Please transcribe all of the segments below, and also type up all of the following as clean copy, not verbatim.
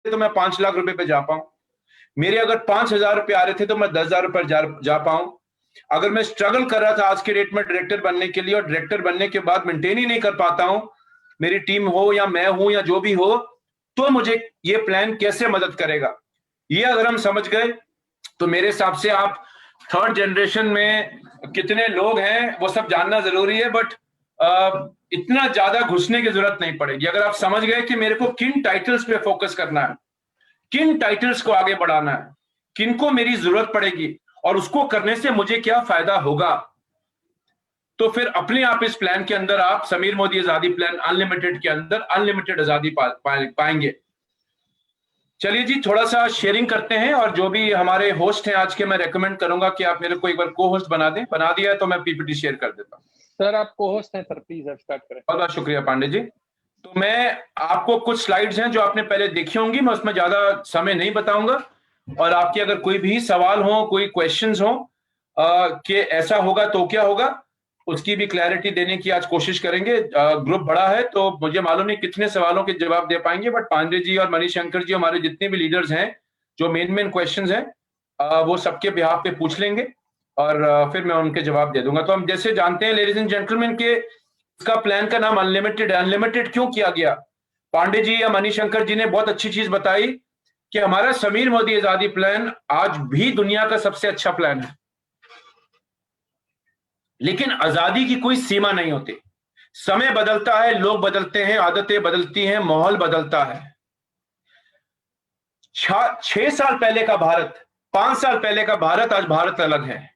तो मैं 5 लाख रुपए पे जा पाऊं, मेरे अगर 5,000 रुपए आ रहे थे तो मैं 10,000 रुपए जा पाऊं। अगर मैं स्ट्रगल कर रहा था आज के डेट में डायरेक्टर बनने के लिए और डायरेक्टर बनने के बाद मेंटेन ही नहीं कर पाता हूं, मेरी टीम हो या मैं हूं या जो भी हो, तो मुझे ये प्लान कैसे मदद करेगा, ये अगर हम समझ गए तो मेरे हिसाब से आप थर्ड जनरेशन में कितने लोग हैं वो सब जानना जरूरी है, बट इतना ज्यादा घुसने की जरूरत नहीं पड़ेगी। अगर आप समझ गए कि मेरे को किन टाइटल्स पे फोकस करना है, किन टाइटल्स को आगे बढ़ाना है, किनको मेरी जरूरत पड़ेगी और उसको करने से मुझे क्या फायदा होगा, तो फिर अपने आप इस प्लान के अंदर आप समीर मोदी आजादी प्लान अनलिमिटेड के अंदर अनलिमिटेड आजादी पाएंगे। चलिए जी, थोड़ा सा शेयरिंग करते हैं और जो भी हमारे होस्ट हैं आज के, मैं रेकमेंड करूंगा कि आप मेरे को एक बार को होस्ट बना दें। बना दिया है तो मैं पीपीटी शेयर कर देता हूं। सर आप को होस्ट हैं सर, प्लीज स्टार्ट करें। बहुत बहुत शुक्रिया पांडे जी। तो मैं आपको कुछ स्लाइड्स हैं जो आपने पहले देखी होंगी, मैं उसमें ज्यादा समय नहीं बताऊंगा, और आपके अगर कोई भी सवाल हो, कोई क्वेश्चंस हो कि ऐसा होगा तो क्या होगा, उसकी भी क्लैरिटी देने की आज कोशिश करेंगे। ग्रुप बड़ा है तो मुझे मालूम नहीं कितने सवालों के जवाब दे पाएंगे, बट पांडे जी और मणिशंकर जी हमारे जितने भी लीडर्स हैं, जो मेन क्वेश्चंस हैं वो सबके बिहाफ पे पूछ लेंगे और फिर मैं उनके जवाब दे दूंगा। तो हम जैसे जानते हैं लेडीज एंड जेंटलमैन के इसका प्लान का नाम अनलिमिटेड। अनलिमिटेड क्यों किया गया? पांडे जी या मणिशंकर जी ने बहुत अच्छी चीज बताई कि हमारा समीर मोदी आजादी प्लान आज भी दुनिया का सबसे अच्छा प्लान है, लेकिन आजादी की कोई सीमा नहीं होती। समय बदलता है, लोग बदलते हैं, आदतें बदलती हैं, माहौल बदलता है। 6 साल पहले का भारत, 5 साल पहले का भारत, आज भारत अलग है।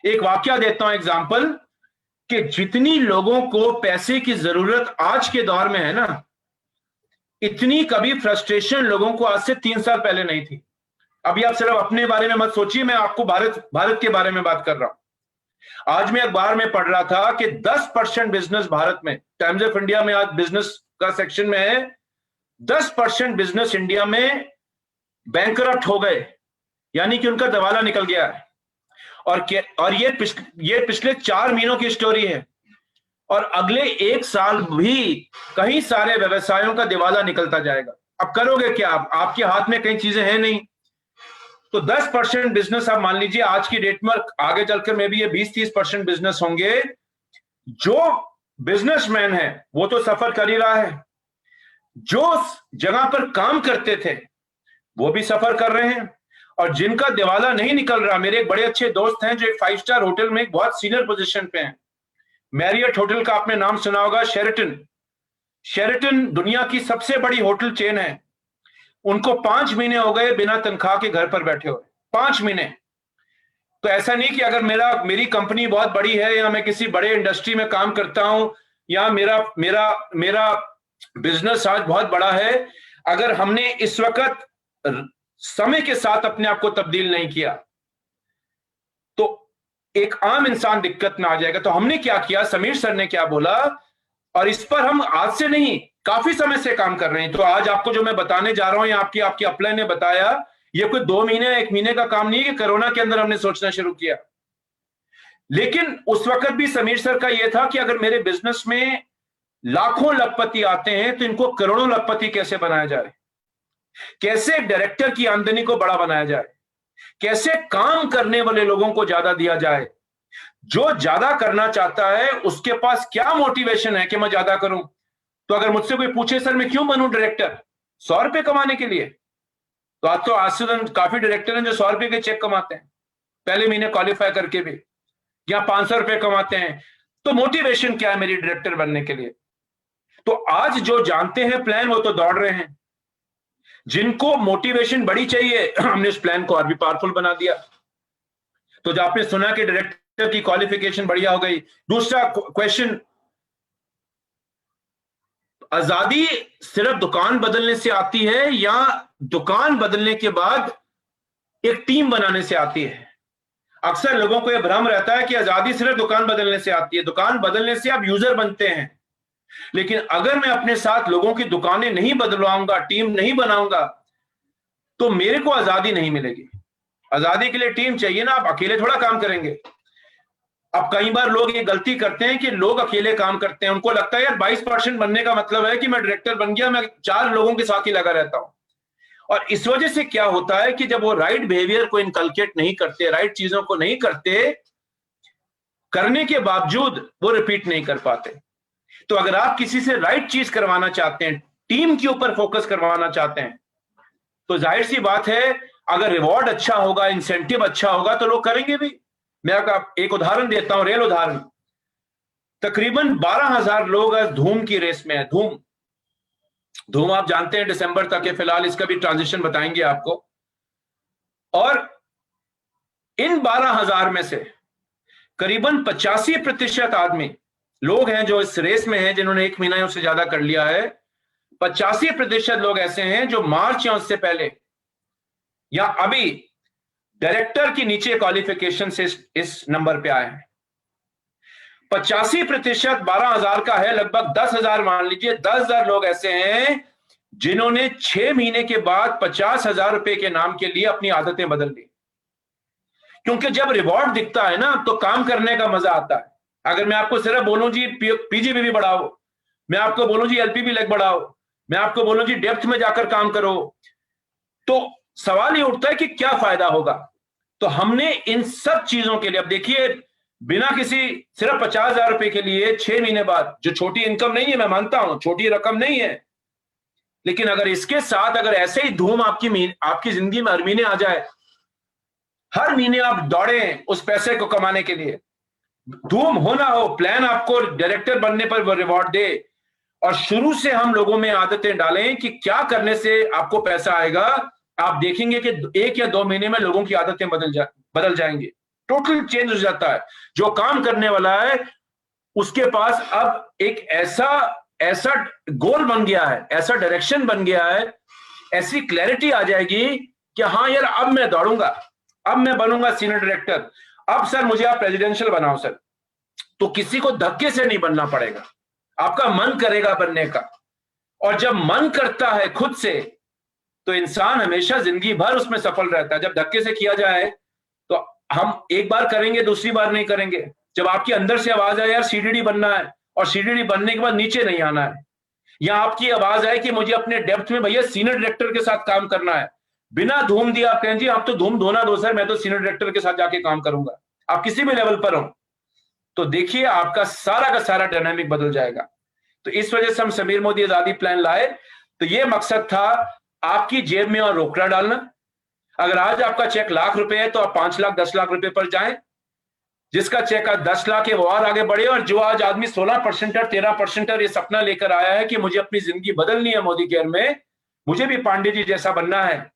एक वाक्य देता हूं एग्जाम्पल, कि जितनी लोगों को पैसे की जरूरत आज के दौर में है ना, इतनी कभी फ्रस्ट्रेशन लोगों को आज से 3 साल पहले नहीं थी। अभी आप सिर्फ अपने बारे में मत सोचिए, मैं आपको भारत के बारे में बात कर रहा हूं। आज मैं अखबार में पढ़ रहा था कि 10% बिजनेस भारत में, टाइम्स ऑफ इंडिया में आज बिजनेस का सेक्शन में है, 10% बिजनेस इंडिया में बैंकरप्ट हो गए, यानी कि उनका दिवाला निकल गया है। और ये पिछले 4 महीनों की स्टोरी है, और अगले 1 साल भी कई सारे व्यवसायों का दिवाला निकलता जाएगा। अब करोगे क्या? आपके हाथ में कई चीजें हैं नहीं। तो 10% बिजनेस आप मान लीजिए आज की डेट में, आगे चलकर में भी ये 20-30% बिजनेस होंगे। जो बिजनेसमैन है वो तो सफर कर ही रहा है, जो जगह पर काम करते थे वो भी सफर कर रहे हैं, और जिनका दिवाला नहीं निकल रहा, मेरे एक बड़े अच्छे दोस्त हैं जो एक 5 स्टार होटल में एक बहुत सीनियर पोजीशन पे हैं। मैरियट होटल का आपने नाम सुना होगा, शेरेटन दुनिया की सबसे बड़ी होटल चेन है। उनको 5 महीने हो गए बिना तनख्वाह के घर पर बैठे हुए, 5 महीने। तो ऐसा नहीं कि अगर मेरी कंपनी बहुत बड़ी है या मैं किसी बड़े इंडस्ट्री में काम करता हूं या मेरा बिजनेस आज बहुत बड़ा है, अगर हमने इस वक्त समय के साथ अपने आप को तब्दील नहीं किया तो एक आम इंसान दिक्कत में आ जाएगा। तो हमने क्या किया, समीर सर ने क्या बोला, और इस पर हम आज से नहीं काफी समय से काम कर रहे हैं। तो आज आपको जो मैं बताने जा रहा हूं, या आपकी अपलाइन ने बताया, ये कोई 2 महीने 1 महीने का काम नहीं है कि कोरोना के अंदर हमने सोचना शुरू किया। लेकिन उस वक्त भी समीर सर का यह था कि अगर मेरे बिजनेस में लाखों लखपति आते हैं तो इनको करोड़ों लखपति कैसे बनाया जाए, कैसे डायरेक्टर की आमदनी को बड़ा बनाया जाए, कैसे काम करने वाले लोगों को ज्यादा दिया जाए। जो ज्यादा करना चाहता है उसके पास क्या मोटिवेशन है कि मैं ज्यादा करूं। तो अगर मुझसे कोई पूछे सर मैं क्यों बनूं डायरेक्टर, 100 रुपए कमाने के लिए, तो आज से काफी डायरेक्टर हैं जो 100 रुपए के चेक कमाते हैं पहले महीने क्वालिफाई करके भी, या 500 रुपए कमाते हैं। तो मोटिवेशन क्या है मेरी डायरेक्टर बनने के लिए? तो आज जो जानते हैं प्लान वो तो दौड़ रहे हैं, जिनको मोटिवेशन बड़ी चाहिए हमने उस प्लान को और भी पावरफुल बना दिया। तो जो आपने सुना कि डायरेक्टर की क्वालिफिकेशन बढ़िया हो गई। दूसरा क्वेश्चन, आजादी सिर्फ दुकान बदलने से आती है या दुकान बदलने के बाद एक टीम बनाने से आती है? अक्सर लोगों को यह भ्रम रहता है कि आजादी सिर्फ दुकान बदलने से आती है। दुकान बदलने से आप यूजर बनते हैं, लेकिन अगर मैं अपने साथ लोगों की दुकानें नहीं बदलवाऊंगा, टीम नहीं बनाऊंगा, तो मेरे को आजादी नहीं मिलेगी। आजादी के लिए टीम चाहिए ना, आप अकेले थोड़ा काम करेंगे। अब कई बार लोग ये गलती करते हैं कि लोग अकेले काम करते हैं, उनको लगता है यार 22% बनने का मतलब है कि मैं डायरेक्टर बन गया, मैं 4 लोगों के साथ ही लगा रहता हूं। और इस वजह से क्या होता है कि जब वो राइट बिहेवियर को इनकलकेट नहीं करते, राइट चीजों को नहीं करते, करने के बावजूद वो रिपीट नहीं कर पाते। तो अगर आप किसी से राइट चीज करवाना चाहते हैं, टीम के ऊपर फोकस करवाना चाहते हैं, तो जाहिर सी बात है अगर रिवॉर्ड अच्छा होगा, इंसेंटिव अच्छा होगा तो लोग करेंगे भी। मैं आपको एक उदाहरण देता हूं, रियल उदाहरण। तकरीबन 12,000 लोग आज धूम की रेस में है। धूम धूम आप जानते हैं दिसंबर तक है, फिलहाल इसका भी ट्रांजिशन बताएंगे आपको। और इन 12,000 में से करीबन 85% आदमी लोग हैं जो इस रेस में हैं, जिन्होंने 1 महीना उससे ज्यादा कर लिया है। 85% लोग ऐसे हैं जो मार्च या उससे पहले या अभी डायरेक्टर की नीचे क्वालिफिकेशन से इस नंबर पे आए हैं। 85% 12,000 का है, लगभग 10,000 मान लीजिए। 10,000 लोग ऐसे हैं जिन्होंने 6 महीने के बाद 50,000 रुपए के नाम के लिए अपनी आदतें बदल ली। क्योंकि जब रिवॉर्ड दिखता है ना तो काम करने का मजा आता है। अगर मैं आपको सिर्फ बोलूं जी पीजीबी भी बढ़ाओ, मैं आपको बोलूं जी एलपीबी लेग बढ़ाओ, मैं आपको बोलूं जी डेप्थ में जाकर काम करो, तो सवाल ये उठता है कि क्या फायदा होगा। तो हमने इन सब चीजों के लिए, अब देखिए, बिना किसी सिर्फ 50,000 रुपए के लिए 6 महीने बाद, जो छोटी इनकम नहीं है, मैं मानता हूं छोटी रकम नहीं है, लेकिन अगर इसके साथ अगर ऐसे ही धूम आपकी जिंदगी में हर महीने आ जाए, हर महीने आप दौड़ें उस पैसे को कमाने के लिए, धूम हो ना हो, प्लान आपको डायरेक्टर बनने पर वो रिवॉर्ड दे, और शुरू से हम लोगों में आदतें डालें कि क्या करने से आपको पैसा आएगा, आप देखेंगे कि 1 या 2 महीने में लोगों की आदतें बदल जाएंगी। टोटल चेंज हो जाता है। जो काम करने वाला है उसके पास अब एक ऐसा गोल बन गया है, ऐसा डायरेक्शन बन गया है, ऐसी क्लैरिटी आ जाएगी कि हाँ यार, अब मैं दौड़ूंगा, अब मैं बनूंगा सीनियर डायरेक्टर, अब सर मुझे आप प्रेसिडेंशियल बनाओ सर। तो किसी को धक्के से नहीं बनना पड़ेगा, आपका मन करेगा बनने का। और जब मन करता है खुद से तो इंसान हमेशा जिंदगी भर उसमें सफल रहता है। जब धक्के से किया जाए तो हम एक बार करेंगे, दूसरी बार नहीं करेंगे। जब आपके अंदर से आवाज आए यार सीडीडी बनना है, और सीडीडी बनने के बाद नीचे नहीं आना है, या आपकी आवाज आए कि मुझे अपने डेप्थ में भैया सीनियर डायरेक्टर के साथ काम करना है, बिना धूम दिए आप कहें जी आप तो धूम धोना दो सर, मैं तो सीनियर डायरेक्टर के साथ जाके काम करूंगा, आप किसी भी लेवल पर हो, तो देखिए आपका सारा का सारा डायनामिक बदल जाएगा। तो इस वजह से हम समीर मोदी आजादी प्लान लाए। तो ये मकसद था आपकी जेब में और रोकड़ा डालना। अगर आज आपका चेक लाख रुपए है तो आप 5 लाख 10 लाख रुपए पर जाएं। जिसका चेक आज 10 लाख है वो और आगे बढ़े। और जो आज आदमी 16% और 13% और ये सपना लेकर आया है कि मुझे अपनी जिंदगी बदलनी है मोदी केयर में, मुझे भी पांडे जी जैसा बनना है,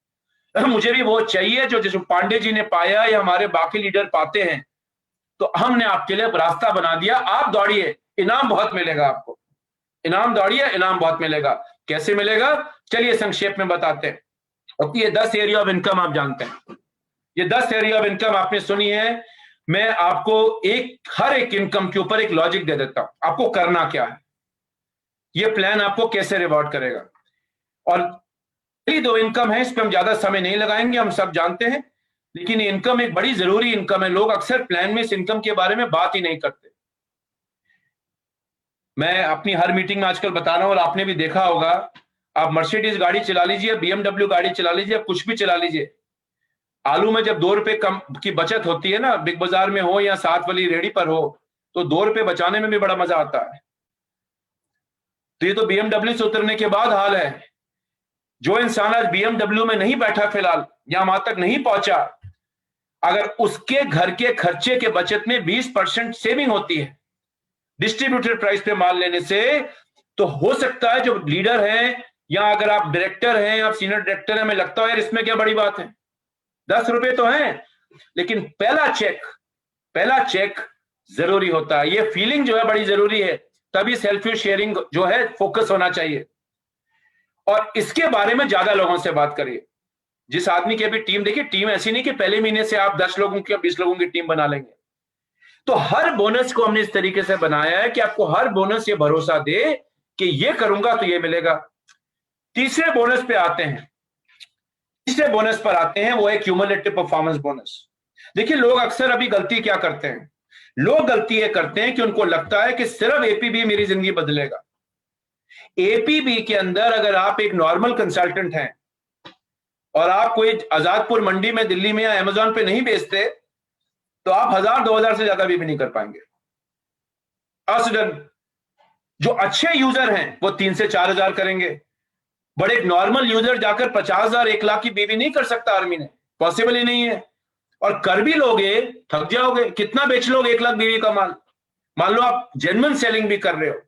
मुझे भी वो चाहिए जो पांडे जी ने पाया या हमारे बाकी लीडर पाते हैं, तो हमने आपके लिए रास्ता बना दिया। आप दौड़िए, इनाम बहुत मिलेगा आपको, इनाम दौड़िए, इनाम बहुत मिलेगा। कैसे मिलेगा चलिए संक्षेप में बताते हैं। और ये 10 एरिया ऑफ इनकम आप जानते हैं, ये 10 एरिया ऑफ इनकम आपने सुनी है। मैं आपको हर एक इनकम के ऊपर एक लॉजिक दे देता हूं, आपको करना क्या है, ये प्लान आपको कैसे रिवॉर्ड करेगा। और पहली 2 इनकम है, इस पर हम ज्यादा समय नहीं लगाएंगे, हम सब जानते हैं, लेकिन ये इनकम एक बड़ी जरूरी इनकम है। लोग अक्सर प्लान में इस इनकम के बारे में बात ही नहीं करते। मैं अपनी हर मीटिंग में आजकल बता रहा हूं, और आपने भी देखा होगा, आप मर्सिडीज गाड़ी चला लीजिए, बीएमडब्ल्यू गाड़ी चला लीजिए, कुछ भी चला लीजिए, आलू में जब 2 रुपए कम की बचत होती है ना, बिग बाजार में हो या साथ वाली रेडी पर हो, तो 2 रुपए बचाने में भी बड़ा मजा आता है। तो ये तो बीएमडब्ल्यू से उतरने के बाद हाल है। जो इंसान आज बीएमडब्ल्यू में नहीं बैठा फिलहाल, या वहां तक नहीं पहुंचा, अगर उसके घर के खर्चे के बचत में 20% सेविंग होती है डिस्ट्रीब्यूटेड प्राइस पे माल लेने से, तो हो सकता है जो लीडर है, या अगर आप डायरेक्टर हैं, आप सीनियर डायरेक्टर हैं, हमें लगता है यार इसमें क्या बड़ी बात है, 10 रुपए तो हैं, लेकिन पहला चेक जरूरी होता है। ये फीलिंग जो है बड़ी जरूरी है, तभी सेल्फ शेयरिंग जो है फोकस होना चाहिए। और इसके बारे में ज्यादा लोगों से बात करिए। जिस आदमी की अभी टीम, देखिए टीम ऐसी नहीं कि पहले महीने से आप 10 लोगों की 20 लोगों की टीम बना लेंगे। तो हर बोनस को हमने इस तरीके से बनाया है कि आपको हर बोनस ये भरोसा दे कि ये करूंगा तो ये मिलेगा। तीसरे बोनस पे आते हैं, तीसरे बोनस पर आते हैं, वो है क्यूमुलेटिव परफॉर्मेंस बोनस। देखिए लोग अक्सर अभी गलती क्या करते हैं, लोग गलती ये करते हैं कि उनको लगता है कि सिर्फ एपीबी मेरी जिंदगी बदलेगा। एपीबी के अंदर अगर आप एक नॉर्मल कंसल्टेंट हैं, और आप कोई आजादपुर मंडी में दिल्ली में या अमेजोन पे नहीं बेचते तो आप 1000-2000 से ज्यादा भी नहीं कर पाएंगे असडन। जो अच्छे यूजर हैं वो 3 से 4000 करेंगे। बट एक नॉर्मल यूजर जाकर 50,000 1 लाख की बीवी नहीं कर सकता आर्मी ने, पॉसिबल ही नहीं है। और कर भी लोगे थक जाओगे, कितना बेच लोगे 1 लाख बीवी का माल। मान लो आप जेन्युइन सेलिंग भी कर रहे हो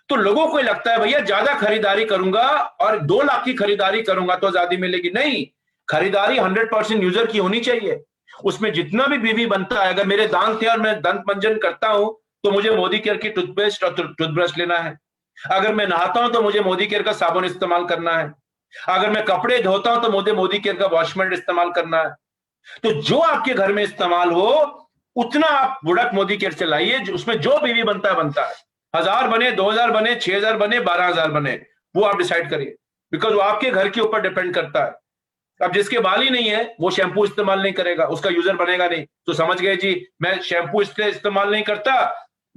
तो लोगों को लगता है भैया ज्यादा खरीदारी करूंगा और 2 लाख की खरीदारी करूंगा तो ज्यादा मिलेगी। नहीं, खरीदारी 100% यूजर की होनी चाहिए। उसमें जितना भी बीवी बनता है, अगर मेरे दांत थे और मैं दंत मंजन करता हूं तो मुझे मोदी केयर की टूथपेस्ट और टूथब्रश लेना है। अगर मैं नहाता हूं तो मुझे मोदी केयर का साबुन इस्तेमाल करना है। अगर मैं कपड़े धोता हूं तो मुझे मोदी केयर का वॉशमेट इस्तेमाल करना है। तो जो आपके घर में इस्तेमाल हो उतना आप प्रोडक्ट मोदी केयर से लाइए, उसमें जो बीवी बनता है 1000 बने, 2000 बने, 6000 बने, 12000 बने, वो आप डिसाइड करिए, बिकॉज वो आपके घर के ऊपर डिपेंड करता है। अब जिसके बाल ही नहीं है वो शैम्पू इस्तेमाल नहीं करेगा, उसका यूजर बनेगा नहीं। तो समझ गए जी, मैं शैम्पू इसलिए इस्तेमाल नहीं करता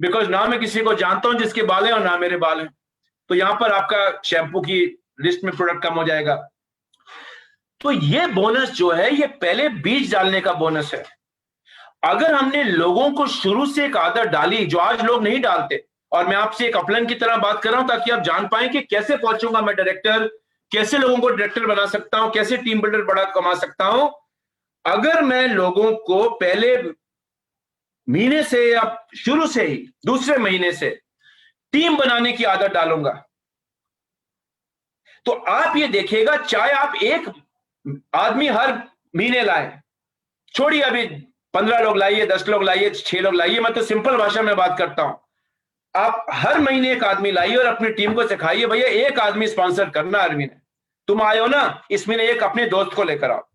बिकॉज ना मैं किसी को जानता हूं जिसके बाल हैं और ना मेरे बाल हैं। तो यहां पर आपका शैम्पू की लिस्ट में प्रोडक्ट कम हो जाएगा। तो ये बोनस जो है ये पहले बीज डालने का बोनस है। अगर हमने लोगों को शुरू से एक आदत डाली जो आज लोग नहीं डालते, और मैं आपसे एक अपलाइन की तरह बात कर रहा हूं ताकि आप जान पाएं कि कैसे पहुंचूंगा मैं डायरेक्टर, कैसे लोगों को डायरेक्टर बना सकता हूं, कैसे टीम बिल्डर बड़ा कमा सकता हूं। अगर मैं लोगों को पहले महीने से या शुरू से ही दूसरे महीने से टीम बनाने की आदत डालूंगा तो आप ये देखिएगा, चाहे आप एक आदमी हर महीने लाए, छोड़िए अभी 15 लोग लाइए, 10 लोग लाइए, 6 लोग लाइए, मैं तो सिंपल भाषा में बात करता हूं। आप हर महीने एक आदमी लाइए और अपनी टीम को सिखाइए भैया एक आदमी स्पॉन्सर करना हर महीने। तुम आए हो ना, इस महीने एक अपने दोस्त को लेकर आओ,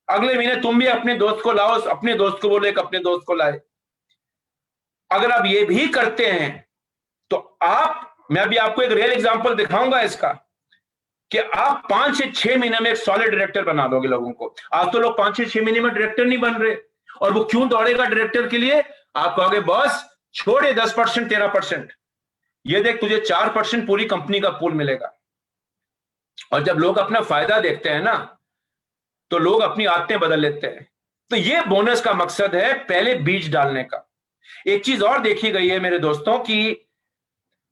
अगले महीने तुम भी अपने दोस्त को लाओ, अपने दोस्त को बोलो एक अपने दोस्त को लाए। अगर आप ये भी करते हैं तो मैं अभी आपको एक रियल एग्जांपल दिखाऊंगा इसका, कि आप 5 से 6 महीने में एक सॉलिड डायरेक्टर बना दोगे लोगों को। आज तो लोग 5 से 6 महीने में डायरेक्टर नहीं बन रहे, और वो क्यों दौड़ेगा डायरेक्टर के लिए? आप कहोगे बॉस छोड़े 10% 13%, ये देख तुझे 4% पूरी कंपनी का पूल मिलेगा। और जब लोग अपना फायदा देखते हैं ना तो लोग अपनी आदतें बदल लेते हैं। तो ये बोनस का मकसद है पहले बीज डालने का। एक चीज और देखी गई है मेरे दोस्तों कि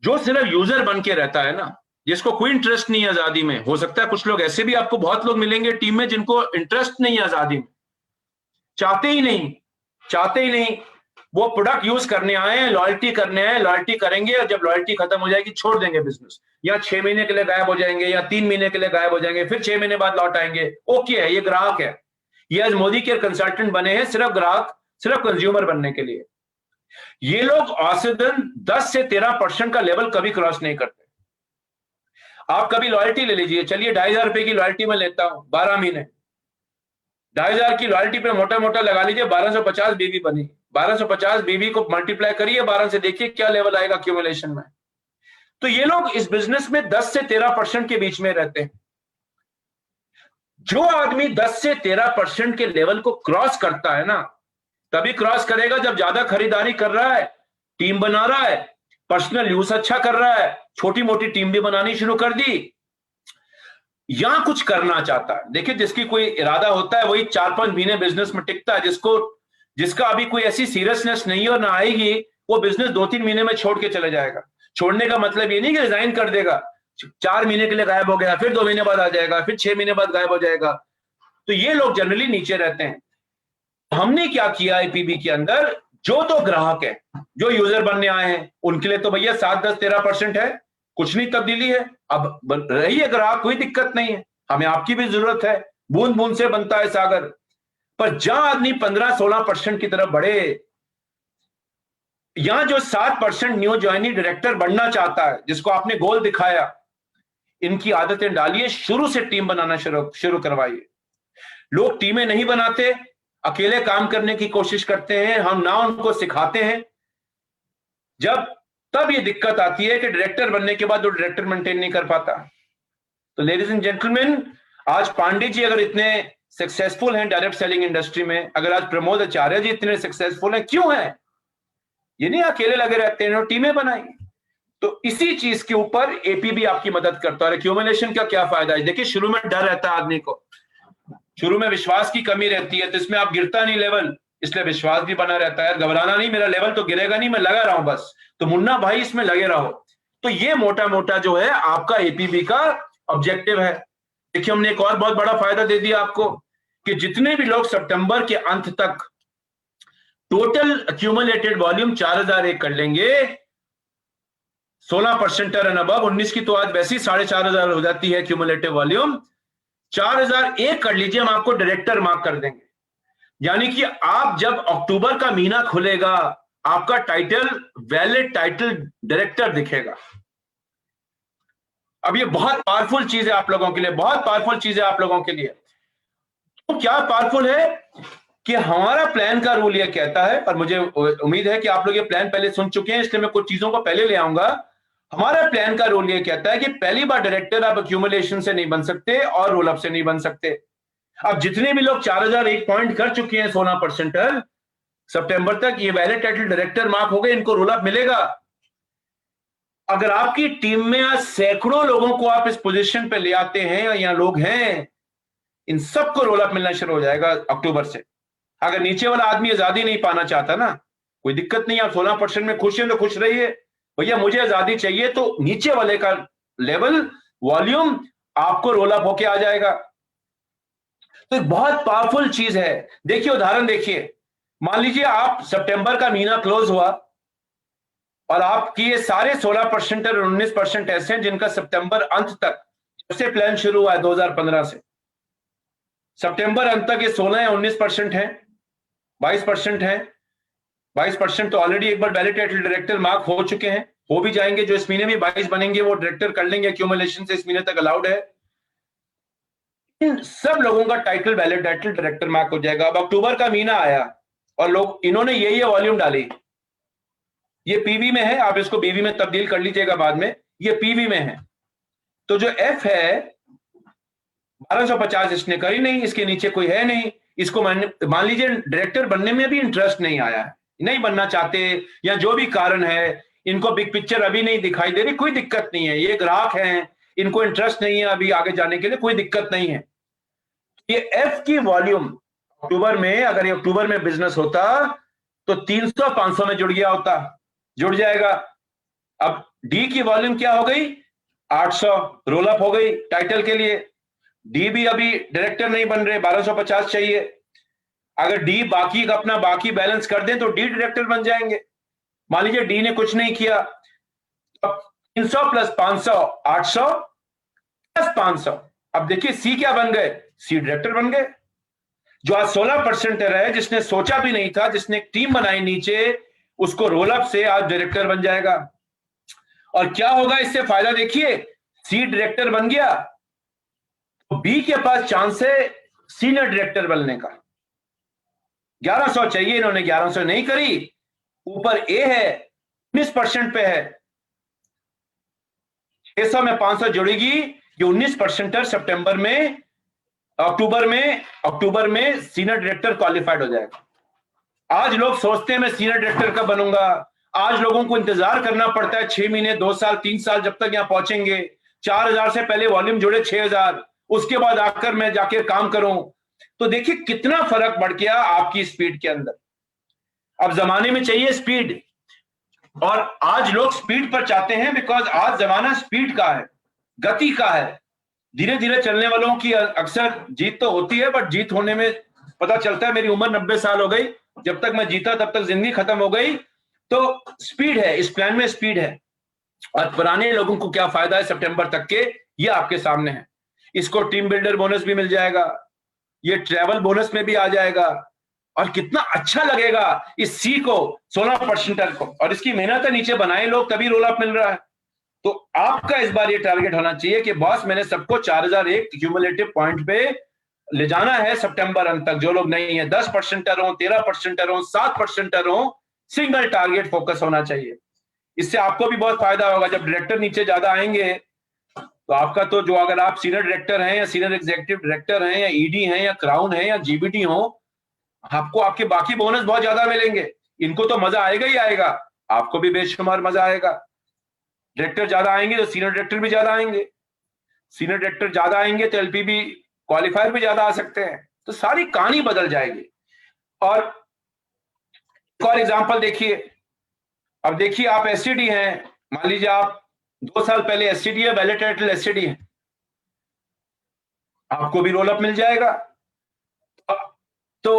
जो सिर्फ यूजर बन के रहता है ना, जिसको कोई इंटरेस्ट नहीं है आजादी में, हो सकता है कुछ लोग ऐसे भी आपको बहुत लोग मिलेंगे टीम में जिनको इंटरेस्ट नहीं है आजादी में, चाहते ही नहीं, वो प्रोडक्ट यूज करने आए हैं, लॉयल्टी करने आए, लॉयल्टी करेंगे और जब लॉयल्टी खत्म हो जाएगी छोड़ देंगे बिजनेस, या 6 महीने के लिए गायब हो जाएंगे, या 3 महीने के लिए गायब हो जाएंगे, फिर 6 महीने बाद लौट आएंगे। ओके है, ये ग्राहक है, ये आज मोदी केयर कंसल्टेंट बने हैं सिर्फ ग्राहक, सिर्फ कंज्यूमर बनने के लिए। ये लोग औसतन 10 से 13% का लेवल कभी क्रॉस नहीं करते। आप कभी लॉयल्टी ले लीजिए, चलिए 2500 रुपए की लॉयल्टी में लेता हूं 12 महीने, 2500 की लॉयल्टी पे मोटा मोटा लगा लीजिए 1250 बीवी बनी। 1250 बीवी को मल्टीप्लाई करिए 12 से, देखिए क्या लेवल आएगा क्यूमुलेशन में। तो ये लोग इस बिजनेस में 10 से 13% के बीच में रहते हैं। जो आदमी 10 से 13% के लेवल को क्रॉस करता है ना, तभी क्रॉस करेगा जब ज्यादा खरीदारी कर रहा है, टीम बना रहा है, पर्सनल यूज अच्छा कर रहा है, छोटी मोटी टीम भी बनानी शुरू कर दी, या कुछ करना चाहता है। देखिए जिसकी कोई इरादा होता है वही 4-5 महीने बिजनेस में टिकता है। जिसका अभी कोई ऐसी सीरियसनेस नहीं और ना आएगी, वो बिजनेस 2-3 महीने में छोड़ के चले जाएगा। छोड़ने का मतलब ये नहीं कि रिजाइन कर देगा, 4 महीने के लिए गायब हो गया, फिर 2 महीने बाद आ जाएगा, फिर 6 महीने बाद गायब हो जाएगा। तो ये लोग जनरली नीचे रहते हैं। हमने क्या किया आईपीबी के अंदर, जो तो ग्राहक है, जो यूजर बनने आए हैं, उनके लिए तो भैया 7, 10, 13% है, कुछ नहीं तब्दीली है। अब रही है ग्राहक, कोई दिक्कत नहीं है, हमें आपकी भी जरूरत है, बूंद बूंद से बनता है सागर। पर जहां आदमी 15-16% की तरफ बढ़े, यहां जो 7% न्यू ज्वाइनिंग डायरेक्टर बनना चाहता है, जिसको आपने गोल दिखाया, इनकी आदतें डालिए, शुरू से टीम बनाना शुरू करवाइए। लोग टीमें नहीं बनाते, अकेले काम करने की कोशिश करते हैं, हम ना उनको सिखाते हैं। तब ये दिक्कत आती है कि डायरेक्टर बनने के बाद वो डायरेक्टर मेंटेन नहीं कर पाता। तो लेडीज एंड जेंटलमैन, आज पांडे जी अगर इतने सक्सेसफुल हैं डायरेक्ट सेलिंग इंडस्ट्री में, अगर आज प्रमोद आचार्य जी इतने सक्सेसफुल हैं, क्यों हैं? ये नहीं अकेले लगे रहते हैं, टीमें बनाई। तो इसी चीज के ऊपर एपीबी आपकी मदद करता है। एक्यूमुलेशन का क्या फायदा है? देखिए शुरू में डर रहता है आदमी को, शुरू में विश्वास की कमी रहती है, तो इसमें आप गिरता नहीं लेवल, इसलिए विश्वास भी बना रहता है। घबराना नहीं, मेरा लेवल तो गिरेगा नहीं, मैं लगा रहा हूं बस। तो मुन्ना भाई इसमें लगे रहो। तो ये मोटा मोटा जो है आपका एपीबी का ऑब्जेक्टिव है। देखिए हमने एक और बहुत बड़ा फायदा दे दिया आपको कि जितने भी लोग सितंबर के अंत तक टोटल एक्यूमुलेटेड वॉल्यूम 4001 कर लेंगे, 16% टर्न अबव, 19 की तो आज वैसे ही 4500 हो जाती है क्यूमुलेटिव वॉल्यूम, 4001 कर लीजिए, हम आपको डायरेक्टर मार्क कर देंगे। यानी कि आप जब अक्टूबर का महीना खुलेगा, आपका टाइटल वैलिड टाइटल डायरेक्टर दिखेगा। अब ये बहुत पावरफुल चीज है आप लोगों के लिए, बहुत पावरफुल चीज है आप लोगों के लिए। तो क्या पावरफुल है कि हमारा प्लान का रूल ये कहता है, और मुझे उम्मीद है कि आप लोग ये प्लान पहले सुन चुके हैं, इसलिए मैं कुछ चीजों को पहले ले आऊंगा। हमारा प्लान का रूल ये कहता है कि पहली बार डायरेक्टर आप एक्यूमुलेशन से नहीं बन सकते और रोल अप से नहीं बन सकते। अब जितने भी लोग 4001 पॉइंट कर चुके हैं 16% सितंबर तक, ये वैलिड टाइटल डायरेक्टर मार्क हो गए, इनको रोल अप मिलेगा। अगर आपकी टीम में आज सैकड़ों लोगों को आप इस पोजीशन पे ले आते हैं, या यहाँ लोग हैं, इन सबको रोल अप मिलना शुरू हो जाएगा अक्टूबर से। अगर नीचे वाला आदमी आजादी नहीं पाना चाहता ना, कोई दिक्कत नहीं, आप 16% में खुश हैं तो खुश रहिए, भैया मुझे आजादी चाहिए, तो नीचे वाले का लेवल वॉल्यूम आपको रोल अप होके आ जाएगा। तो एक बहुत पावरफुल चीज है। देखिए उदाहरण देखिए, मान लीजिए आप सितंबर का महीना क्लोज हुआ और आपकी ये सारे 16% और 19% ऐसे हैं जिनका सितंबर अंत तक, जब से प्लान शुरू हुआ है 2015 से, सितंबर अंत तक ये 16 या 19% है, 22% है। 22% तो ऑलरेडी एक बार वैलिड टाइटल डायरेक्टर मार्क हो चुके हैं, हो भी जाएंगे। जो इस महीने में 22 बनेंगे वो डायरेक्टर कर लेंगे, एक्यूमुलेशन से इस महीने तक अलाउड है। इन सब लोगों का title valid title director mark हो जाएगा। अब अक्टूबर का महीना आया और लोग इन्होंने ये वॉल्यूम डाली, ये पीवी में है, आप इसको बीवी में तब्दील कर लीजिएगा बाद में, ये पीवी में है। तो जो एफ है 1250 इसने करी नहीं, इसके नीचे कोई है नहीं, इसको मान लीजिए डायरेक्टर बनने में भी इंटरेस्ट नहीं आया है, नहीं बनना चाहते, या जो भी कारण है, इनको बिग पिक्चर अभी नहीं दिखाई दे रही, कोई दिक्कत नहीं है, ये ग्राहक हैं, इनको इंटरेस्ट नहीं है अभी आगे जाने के लिए, कोई दिक्कत नहीं है। ये एफ की वॉल्यूम अक्टूबर में, अगर ये अक्टूबर में बिजनेस होता तो 300-500 में जुड़ गया होता, जुड़ जाएगा। अब डी की वॉल्यूम क्या हो गई, 800, रोल अप हो गई टाइटल के लिए। डी भी अभी डायरेक्टर नहीं बन रहे, 1250 चाहिए। अगर डी बाकी का अपना बाकी बैलेंस कर दें तो डी डायरेक्टर बन जाएंगे। मान लीजिए डी ने कुछ नहीं किया, अब 300 प्लस 500 800 प्लस 500, अब देखिए सी क्या बन गए, सी डायरेक्टर बन गए। जो आज 16% रहे, जिसने सोचा भी नहीं था, जिसने एक टीम बनाई नीचे, उसको रोल अप से आज डायरेक्टर बन जाएगा। और क्या होगा इससे फायदा देखिए, सी डायरेक्टर बन गया तो बी के पास चांस है सीनियर डायरेक्टर बनने का। 1100 चाहिए, इन्होंने 1100 नहीं करी, ऊपर ए है 19% पे है, 600 में 500 जुड़ेगी, ये 19% सितंबर में, अक्टूबर में सीनियर डायरेक्टर क्वालिफाइड हो जाएगा। आज लोग सोचते हैं मैं सीनियर डायरेक्टर कब बनूंगा, आज लोगों को इंतजार करना पड़ता है 6 महीने, 2 साल, 3 साल, जब तक यहां पहुंचेंगे। 4000 से पहले वॉल्यूम जुड़े 6000, उसके बाद आकर मैं जाके काम करूं। तो देखिए कितना फर्क बढ़ गया आपकी स्पीड के अंदर। अब जमाने में चाहिए स्पीड, और आज लोग स्पीड पर चाहते हैं, बिकॉज आज जमाना स्पीड का है, गति का है। धीरे धीरे चलने वालों की अक्सर जीत तो होती है, बट जीत होने में पता चलता है मेरी उम्र 90 साल हो गई, जब तक मैं जीता तब तक जिंदगी खत्म हो गई। तो स्पीड है, इस प्लान में स्पीड है। और पुराने लोगों को क्या फायदा है सितंबर तक के, ये आपके सामने है। इसको टीम बिल्डर बोनस भी मिल जाएगा, ये ट्रैवल बोनस में भी आ जाएगा, और कितना अच्छा लगेगा इस सी को 16% को, और इसकी मेहनत है, नीचे बनाए लोग तभी रोल अप मिल रहा है। तो आपका इस बार ये टारगेट होना चाहिए कि बॉस मैंने सबको 4001 क्यूमुलेटिव पॉइंट पे ले जाना है सितंबर अंत तक। जो लोग नहीं है 10% हो, 13% हो, 7% हो, सिंगल टारगेट फोकस होना चाहिए। इससे आपको भी बहुत फायदा होगा। जब डायरेक्टर नीचे ज्यादा आएंगे तो आपका तो, जो अगर आप सीनियर डायरेक्टर हैं या सीनियर एग्जीक्यूटिव डायरेक्टर हैं या ईडी हैं या क्राउन हैं या जीबीटी हो, आपको आपके बाकी बोनस बहुत ज्यादा मिलेंगे। इनको तो मजा आएगा ही आएगा, आपको भी बेशुमार मजा आएगा। डायरेक्टर ज्यादा आएंगे तो सीनियर डायरेक्टर भी ज्यादा आएंगे, सीनियर डायरेक्टर ज्यादा आएंगे तो एलपीबी क्वालिफायर भी ज्यादा आ सकते हैं। तो सारी कहानी बदल जाएगी। और एक और एग्जांपल देखिए, अब देखिए आप एसटीडी हैं, मान लीजिए आप 2 साल पहले एसटीडी है, वैलिड टाइटल एसटीडी है, आपको भी रोल अप मिल जाएगा। तो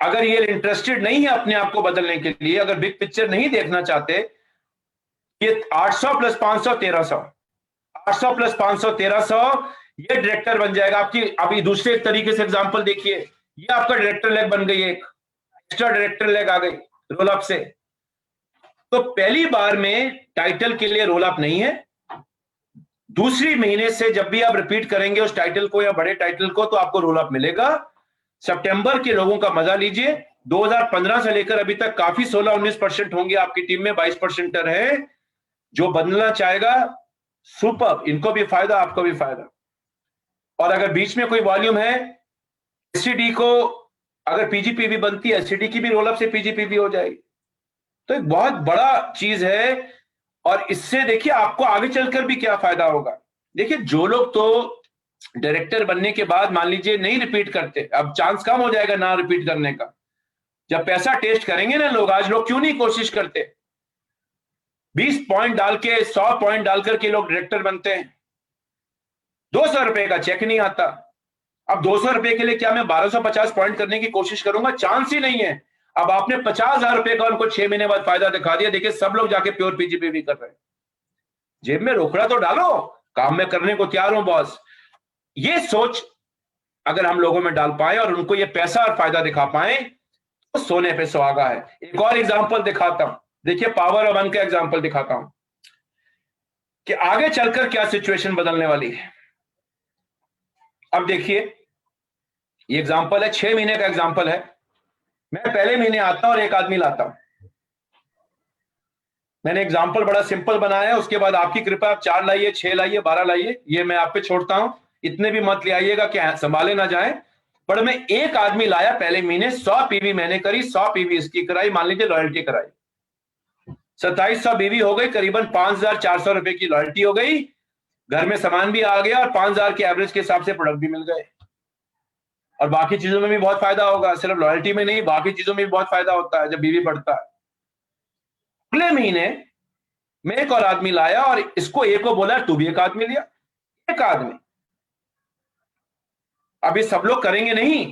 अगर ये इंटरेस्टेड नहीं है अपने आप को बदलने के लिए, अगर बिग पिक्चर नहीं देखना चाहते, ये 800 प्लस 500 1300, 800 प्लस 500 1300, ये डायरेक्टर बन जाएगा आपकी। अभी दूसरे तरीके से एग्जांपल देखिए, ये आपका डायरेक्टर लेग बन गई, एक एक्स्ट्रा डायरेक्टर लेग आ गई रोल अप से। तो पहली बार में टाइटल के लिए रोल अप नहीं है, दूसरी महीने से जब भी आप रिपीट करेंगे उस टाइटल को या बड़े टाइटल को, तो आपको रोल अप मिलेगा। सितंबर के लोगों का मजा लीजिए, 2015 से लेकर अभी तक काफी 16-19% होंगे आपकी टीम में, 22% है। जो बदलना चाहेगा सुपर, इनको भी फायदा, आपको भी फायदा। और अगर बीच में कोई वॉल्यूम है, एससीडी को अगर पीजीपीवी बनती है, एससीडी की भी रोल अप से पीजीपीवी हो जाएगी। तो एक बहुत बड़ा चीज है। और इससे देखिए आपको आगे चलकर भी क्या फायदा होगा। देखिए जो लोग तो डायरेक्टर बनने के बाद मान लीजिए नहीं रिपीट करते, अब चांस कम हो जाएगा ना रिपीट करने का। जब पैसा टेस्ट करेंगे ना लोग, आज लोग क्यों नहीं कोशिश करते, 20 पॉइंट डाल के 100 पॉइंट डालकर के लोग डायरेक्टर बनते हैं। 200 रुपए का चेक नहीं आता। अब 200 रुपए के लिए क्या मैं 1250 पॉइंट करने की कोशिश करूंगा? चांस ही नहीं है। अब आपने 50,000 रुपए का उनको 6 महीने बाद फायदा दिखा दिया, देखिए सब लोग जाके प्योर पीजीपीवी कर रहे हैं। जेब में रोकड़ा तो डालो, काम में करने को तैयार हूं बॉस। ये सोच अगर हम लोगों में डाल पाए और उनको ये पैसा और फायदा दिखा पाए, तो सोने पे सुहागा है। एक और एग्जांपल दिखाता हूं, देखिए पावर ऑफ वन का एग्जांपल दिखाता हूं कि आगे चलकर क्या सिचुएशन बदलने वाली है। अब देखिए ये एग्जांपल है, 6 महीने का एग्जांपल है। मैं पहले महीने आता हूं और एक आदमी लाता हूं। मैंने एग्जांपल बड़ा सिंपल बनाया है, उसके बाद आपकी कृपा आप 4 लाइए, 6 लाइए, 12 लाइए, ये मैं आप पे छोड़ता हूं। इतने भी मत ले आइएगा कि संभाले ना जाए। पर मैं एक आदमी लाया पहले महीने, 100 पीवी मैंने करी, 100 पीवी इसकी कराई, मान लीजिए लॉयल्टी कराई, 2700 बीवी हो गई, करीबन 5,400 रुपए की लॉयल्टी हो गई। घर में सामान भी आ गया और 5,000 के एवरेज के हिसाब से प्रोडक्ट भी मिल गए। और बाकी चीजों में भी बहुत फायदा होगा, सिर्फ लॉयल्टी में नहीं, बाकी चीजों में भी बहुत फायदा होता है जब बीवी बढ़ता है। अगले महीने मैं एक और आदमी लाया और इसको एक को बोला तू भी एक आदमी लिया, एक आदमी। अभी सब लोग करेंगे नहीं,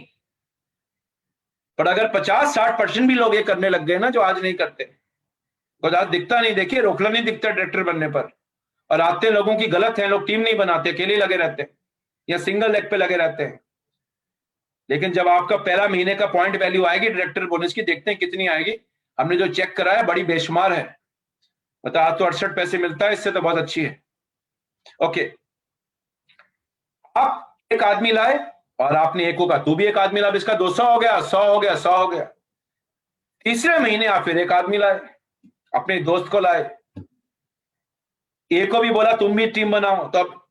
पर अगर 50-60% भी लोग ये करने लग गए ना जो आज नहीं करते, तो आज दिखता नहीं, देखिए रोकड़ा नहीं दिखता डायरेक्टर बनने पर। और आते लोगों की गलत है, लोग टीम नहीं बनाते, अकेले लगे रहते हैं या सिंगल लेग पे लगे रहते हैं। लेकिन जब आपका पहला महीने का पॉइंट वैल्यू आएगी डायरेक्टर बोनस की, देखते हैं कितनी आएगी। हमने जो चेक कराया बड़ी बेशुमार है, मतलब आज तो 68 पैसे मिलता है, इससे तो बहुत अच्छी है। ओके, आप एक आदमी लाए और आपने एक को कहा तू भी एक आदमी ला, इसका 200 हो गया, 100 हो गया, 100 हो गया। तीसरे महीने आप फिर एक आदमी लाए, अपने दोस्त को लाए, ए को भी बोला तुम भी टीम बनाओ, तो अब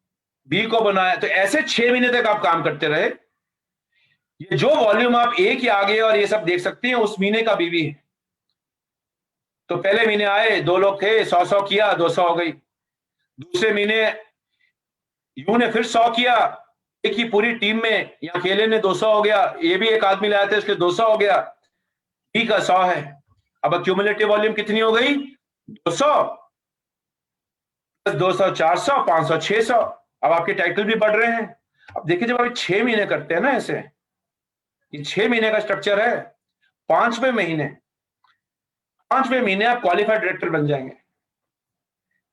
बी को बनाया। तो ऐसे 6 महीने तक आप काम करते रहे। ये जो वॉल्यूम आप ए के आगे और ये सब देख सकते हैं, उस महीने का बीवी है। तो पहले महीने आए 2 लोग थे, 100-100 किया, 200 हो गई। दूसरे महीने यू ने फिर 100 किया, एक ही पूरी टीम में, या अकेले ने 200 हो गया, ये भी एक आदमी लाया था इसलिए 200 हो गया, बी का 100 है। अब क्यूमुलेटिव वॉल्यूम कितनी हो गई? 200 200 400 500 600। अब आपके टाइटल भी बढ़ रहे हैं। अब देखिए जब आप 6 महीने करते हैं ना ऐसे, ये 6 महीने का स्ट्रक्चर है। 5वें महीने आप क्वालिफाइड डायरेक्टर बन जाएंगे।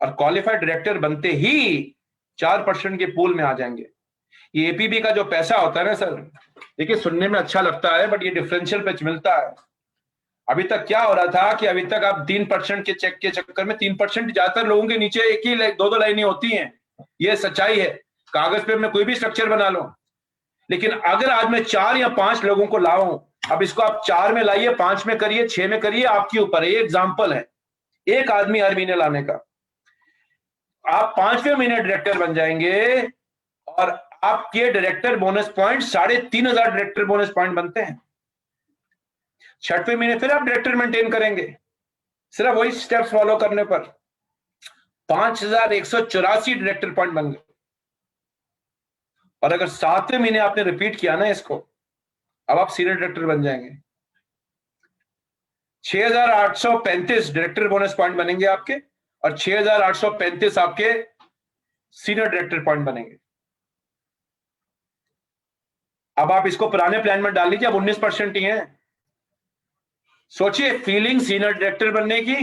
और क्वालिफाइड डायरेक्टर बनते ही 4% के पूल में आ जाएंगे। ये एपीबी का जो पैसा होता है ना सर, देखिए सुनने में अच्छा लगता है, बट ये डिफरेंशियल पे मिलता है। अभी तक क्या हो रहा था कि अभी तक आप 3% के चेक के चक्कर में 3%, ज्यादातर लोगों के नीचे एक ही 2-2 लाइनें होती हैं। ये सच्चाई है, कागज पे मैं कोई भी स्ट्रक्चर बना लो। लेकिन अगर आज मैं 4 या 5 लोगों को लाऊं, अब इसको आप 4 में लाइए, 5 में करिए, 6 में करिए, आपके ऊपर है। ये एग्जाम्पल है, एक आदमी हर महीने लाने का। आप 5वें महीने डायरेक्टर बन जाएंगे और आपके director bonus point 3,500 director bonus point बनते हैं। 6वें महीने फिर आप डायरेक्टर मेंटेन करेंगे, सिर्फ वही स्टेप्स फॉलो करने पर 5,184 डायरेक्टर पॉइंट बन गए। और अगर 7वें महीने आपने रिपीट किया ना इसको, अब आप सीनियर डायरेक्टर बन जाएंगे। 6,835 डायरेक्टर बोनस पॉइंट बनेंगे आपके, और 6,835 आपके सीनियर डायरेक्टर पॉइंट बनेंगे। अब आप इसको पुराने प्लान में डाल लीजिए, अब 19% ही है। सोचिए, फीलिंग सीनियर डायरेक्टर बनने की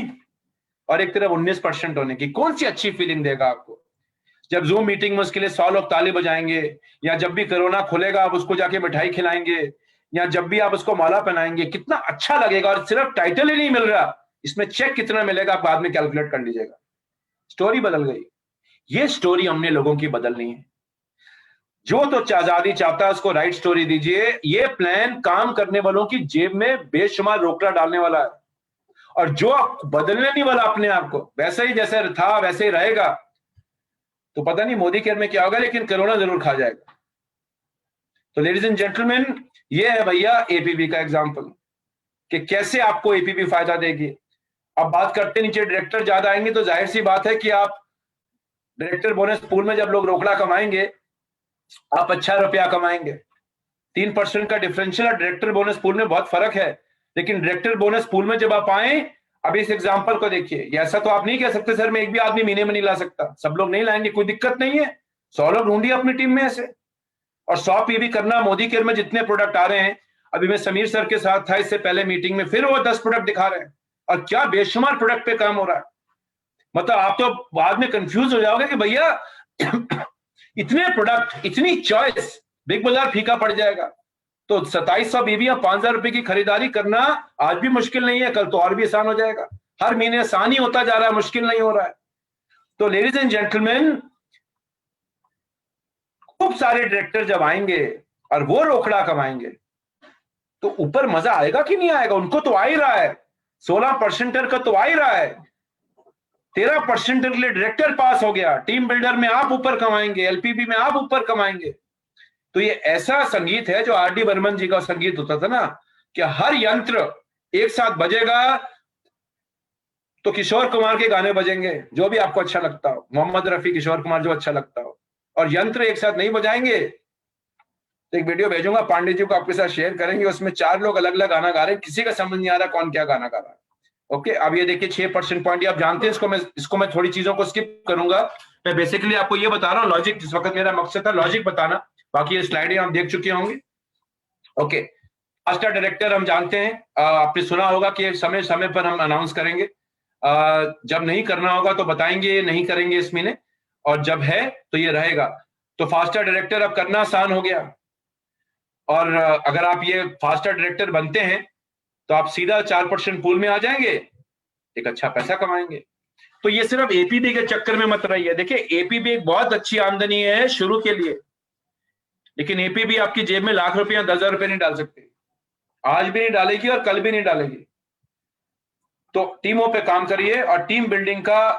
और एक तरफ 19% होने की, कौन सी अच्छी फीलिंग देगा आपको? जब जूम मीटिंग में उसके लिए 100 लोग ताली बजाएंगे, या जब भी कोरोना खुलेगा आप उसको जाके मिठाई खिलाएंगे, या जब भी आप उसको माला पहनाएंगे, कितना अच्छा लगेगा। और सिर्फ टाइटल ही नहीं मिल रहा, इसमें चेक कितना मिलेगा आप बाद में कैलकुलेट कर लीजिएगा। स्टोरी बदल गई। ये स्टोरी हमने लोगों की बदलनी है। जो तो आजादी चाहता है उसको राइट स्टोरी दीजिए। ये प्लान काम करने वालों की जेब में बेशुमार रोकड़ा डालने वाला है, और जो बदलने नहीं वाला अपने आप को, वैसे ही जैसे था वैसे ही रहेगा, तो पता नहीं मोदी केयर में क्या होगा, लेकिन कोरोना जरूर खा जाएगा। तो लेडीज एंड जेंटलमैन, ये है भैया एपीबी का एग्जांपल कि कैसे आपको एपीबी फायदा देगी। अब बात करते, नीचे डायरेक्टर ज्यादा आएंगे तो जाहिर सी बात है कि आप डायरेक्टर बोनस पूल में जब लोग रोकड़ा कमाएंगे, आप अच्छा रुपया कमाएंगे। 3% का डिफरेंशियल और डायरेक्टर बोनस पूल में बहुत फर्क है, लेकिन डायरेक्टर बोनस पूल में जब आप आए, अब इस एग्जांपल को देखिए। ऐसा तो आप नहीं कह सकते सर मैं एक भी आदमी महीने में नहीं ला सकता, सब लोग नहीं लाएंगे, कोई दिक्कत नहीं है। 100 लोग ढूंढिए अपनी टीम में ऐसे। और 100 पीवी करना, मोदी केयर में जितने प्रोडक्ट आ रहे हैं, अभी मैं समीर सर के साथ था इससे पहले मीटिंग में, फिर वो 10 प्रोडक्ट दिखा रहे हैं, और क्या बेशुमार प्रोडक्ट पे काम हो रहा है। मतलब आप तो बाद में कंफ्यूज हो जाओगे कि भैया इतने प्रोडक्ट, इतनी चॉइस, बिग बाजार फीका पड़ जाएगा। तो 2700 बीबियां 5,000 रुपए की खरीदारी करना आज भी मुश्किल नहीं है, कल तो और भी आसान हो जाएगा। हर महीने आसान ही होता जा रहा है, मुश्किल नहीं हो रहा है। तो लेडीज एंड जेंटलमैन, खूब सारे डायरेक्टर जब आएंगे और वो रोकड़ा कमाएंगे, तो ऊपर मजा आएगा कि नहीं आएगा? उनको तो आ ही रहा है, 16% का तो आ ही रहा है। 13% के लिए डायरेक्टर पास हो गया, टीम बिल्डर में आप ऊपर कमाएंगे, एलपीबी में आप ऊपर कमाएंगे। तो ये ऐसा संगीत है जो आर डी बर्मन जी का संगीत होता था ना, कि हर यंत्र एक साथ बजेगा तो किशोर कुमार के गाने बजेंगे, जो भी आपको अच्छा लगता हो, मोहम्मद रफी, किशोर कुमार, जो अच्छा लगता हो, और यंत्र एक साथ नहीं बजाएंगे। तो एक वीडियो भेजूंगा पांडे जी को, आपके साथ शेयर करेंगे, उसमें 4 लोग अलग अलग गाना गा रहे हैं, किसी का समझ नहीं आ रहा कौन क्या गाना गा रहा है। ओके, अब ये देखिए 6% पॉइंट, आप जानते हैं इसको मैं थोड़ी चीजों को स्किप करूंगा। मैं बेसिकली आपको ये बता रहा हूँ लॉजिक, जिस वक्त मेरा मकसद था लॉजिक बताना, बाकी ये स्लाइडें आप देख चुके होंगे। ओके, फास्टर डायरेक्टर हम जानते हैं, आपने सुना होगा कि समय समय पर हम अनाउंस करेंगे, जब नहीं करना होगा तो बताएंगे, नहीं करेंगे इस महीने, और जब है तो ये रहेगा। तो फास्टर डायरेक्टर अब करना आसान हो गया, और अगर आप ये फास्टर डायरेक्टर बनते हैं तो आप सीधा 4% पूल में आ जाएंगे, एक अच्छा पैसा कमाएंगे। तो ये सिर्फ एपीबी के चक्कर में मत रहिए। देखिए, एपीबी एक बहुत अच्छी आमदनी है शुरू के लिए, लेकिन एपीबी आपकी जेब में लाख रुपया 10,000 रुपए नहीं डाल सकते, आज भी नहीं डालेगी और कल भी नहीं डालेगी। तो टीमों पे काम करिए और टीम बिल्डिंग का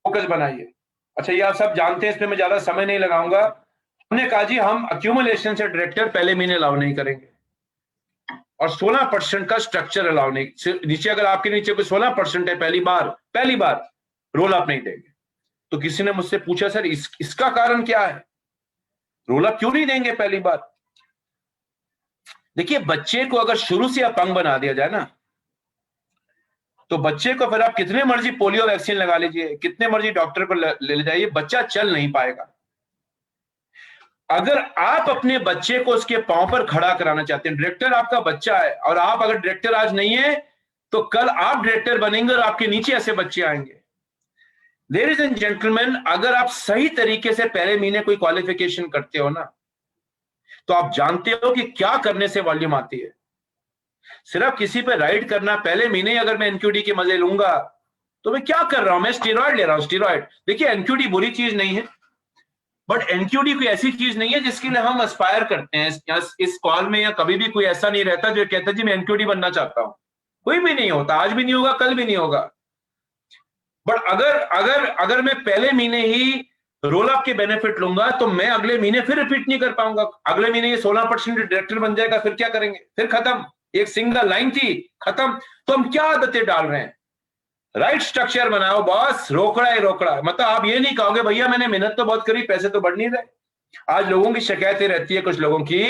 फोकस बनाइए। अच्छा, ये आप सब जानते हैं, इसमें मैं ज्यादा समय नहीं लगाऊंगा। हमने कहा जी हम अक्यूमुलेशन से डायरेक्टर पहले महीने अलाउ नहीं करेंगे, और 16% का स्ट्रक्चर अलाउ नहीं। नीचे अगर आपके नीचे कोई 16% है, पहली बार रोल अप नहीं देंगे। तो किसी ने मुझसे पूछा सर इसका कारण क्या है, रोल अप क्यों नहीं देंगे पहली बार? देखिए, बच्चे को अगर शुरू से अपंग बना दिया जाए ना, तो बच्चे को फिर आप कितने मर्जी पोलियो वैक्सीन लगा लीजिए, कितने मर्जी डॉक्टर को ले जाइए, बच्चा चल नहीं पाएगा। अगर आप अपने बच्चे को उसके पांव पर खड़ा कराना चाहते हैं, डायरेक्टर आपका बच्चा है, और आप अगर डायरेक्टर आज नहीं है तो कल आप डायरेक्टर बनेंगे और आपके नीचे ऐसे बच्चे आएंगे। लेडीज एंड जेंटलमैन, अगर आप सही तरीके से पहले महीने कोई क्वालिफिकेशन करते हो ना, तो आप जानते हो कि क्या करने से वॉल्यूम आती है। सिर्फ किसी पे राइड करना, पहले महीने अगर मैं एनक्यूडी के मजे लूंगा तो मैं क्या कर रहा हूं, मैं स्टीरॉयड ले रहा हूं, स्टीरॉयड। देखिए, एनक्यूडी बुरी चीज नहीं है, बट एनक्यूडी कोई ऐसी चीज नहीं है जिसके लिए हम एस्पायर करते हैं। इस कॉल में या कभी भी कोई ऐसा नहीं रहता जो कहता जी मैं एनक्यूडी बनना चाहता हूं, कोई भी नहीं होता, आज भी नहीं होगा, कल भी नहीं होगा। बट अगर अगर अगर मैं पहले महीने ही रोल अप के बेनिफिट लूंगा तो मैं अगले महीने फिर रिपीट नहीं कर पाऊंगा। अगले महीने ये 16% डायरेक्टर बन जाएगा, फिर क्या करेंगे? फिर खत्म, एक सिंगल लाइन थी, खत्म। तो हम क्या आदतें डाल रहे हैं? राइट स्ट्रक्चर बनाओ बॉस, रोकड़ा है रोकड़ा। मतलब आप ये नहीं कहोगे भैया मैंने मेहनत तो बहुत करी, पैसे तो बढ़ नहीं रहे। आज लोगों की शिकायतें रहती है कुछ लोगों की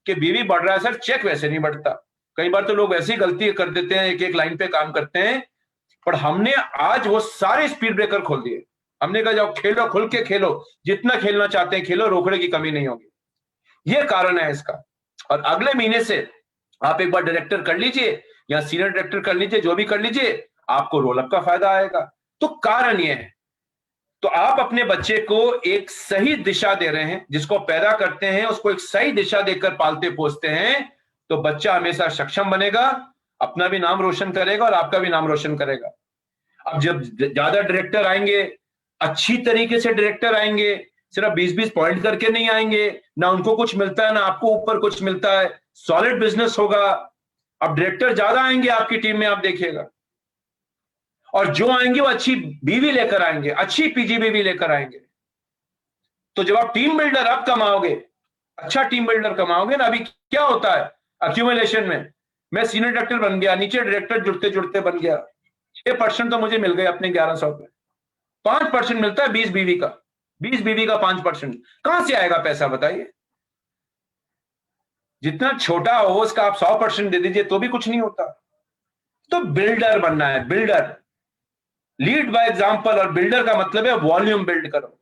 कि बीवी बढ़ रहा है सर, चेक वैसे नहीं बढ़ता। कई बार तो लोग वैसे ही गलती कर देते हैं, एक एक लाइन पे काम करते हैं। पर हमने आज वो सारे स्पीड ब्रेकर खोल दिए। हमने कहा जाओ खेलो, खुल के खेलो, जितना खेलना चाहते हैं खेलो, रोकने की कमी नहीं होगी। ये कारण है इसका। और अगले महीने से आप एक बार डायरेक्टर कर लीजिए या सीनियर डायरेक्टर कर लीजिए, जो भी कर लीजिए, आपको रोलअप का फायदा आएगा। तो कारण ये है। तो आप अपने बच्चे को एक सही दिशा दे रहे हैं, जिसको पैदा करते हैं उसको एक सही दिशा देकर पालते पोसते हैं, तो बच्चा हमेशा सक्षम बनेगा, अपना भी नाम रोशन करेगा और आपका भी नाम रोशन करेगा। अब जब ज्यादा डायरेक्टर आएंगे, अच्छी तरीके से डायरेक्टर आएंगे, सिर्फ 20-20 पॉइंट करके नहीं आएंगे, ना उनको कुछ मिलता है ना आपको ऊपर कुछ मिलता है, सॉलिड बिजनेस होगा। अब डायरेक्टर ज्यादा आएंगे आपकी टीम में, आप देखिएगा, और जो आएंगे वो अच्छी बीवी लेकर आएंगे, अच्छी पीजी बीवी लेकर आएंगे। तो जब आप टीम बिल्डर आप कमाओगे, अच्छा टीम बिल्डर कमाओगे ना। अभी क्या होता है अक्यूमुलेशन में, मैं सीनियर डायरेक्टर बन गया, नीचे डायरेक्टर जुड़ते जुड़ते बन गया, 6% तो मुझे मिल गए अपने 1100 पे, 5% मिलता है 20 बीवी का, 20 बीवी का 5%, कहां से आएगा पैसा बताइए। जितना छोटा हो उसका आप 100% दे दीजिए तो भी कुछ नहीं होता। तो बिल्डर बनना है, बिल्डर, लीड बाय एग्जांपल। और बिल्डर का मतलब है वॉल्यूम बिल्ड करो।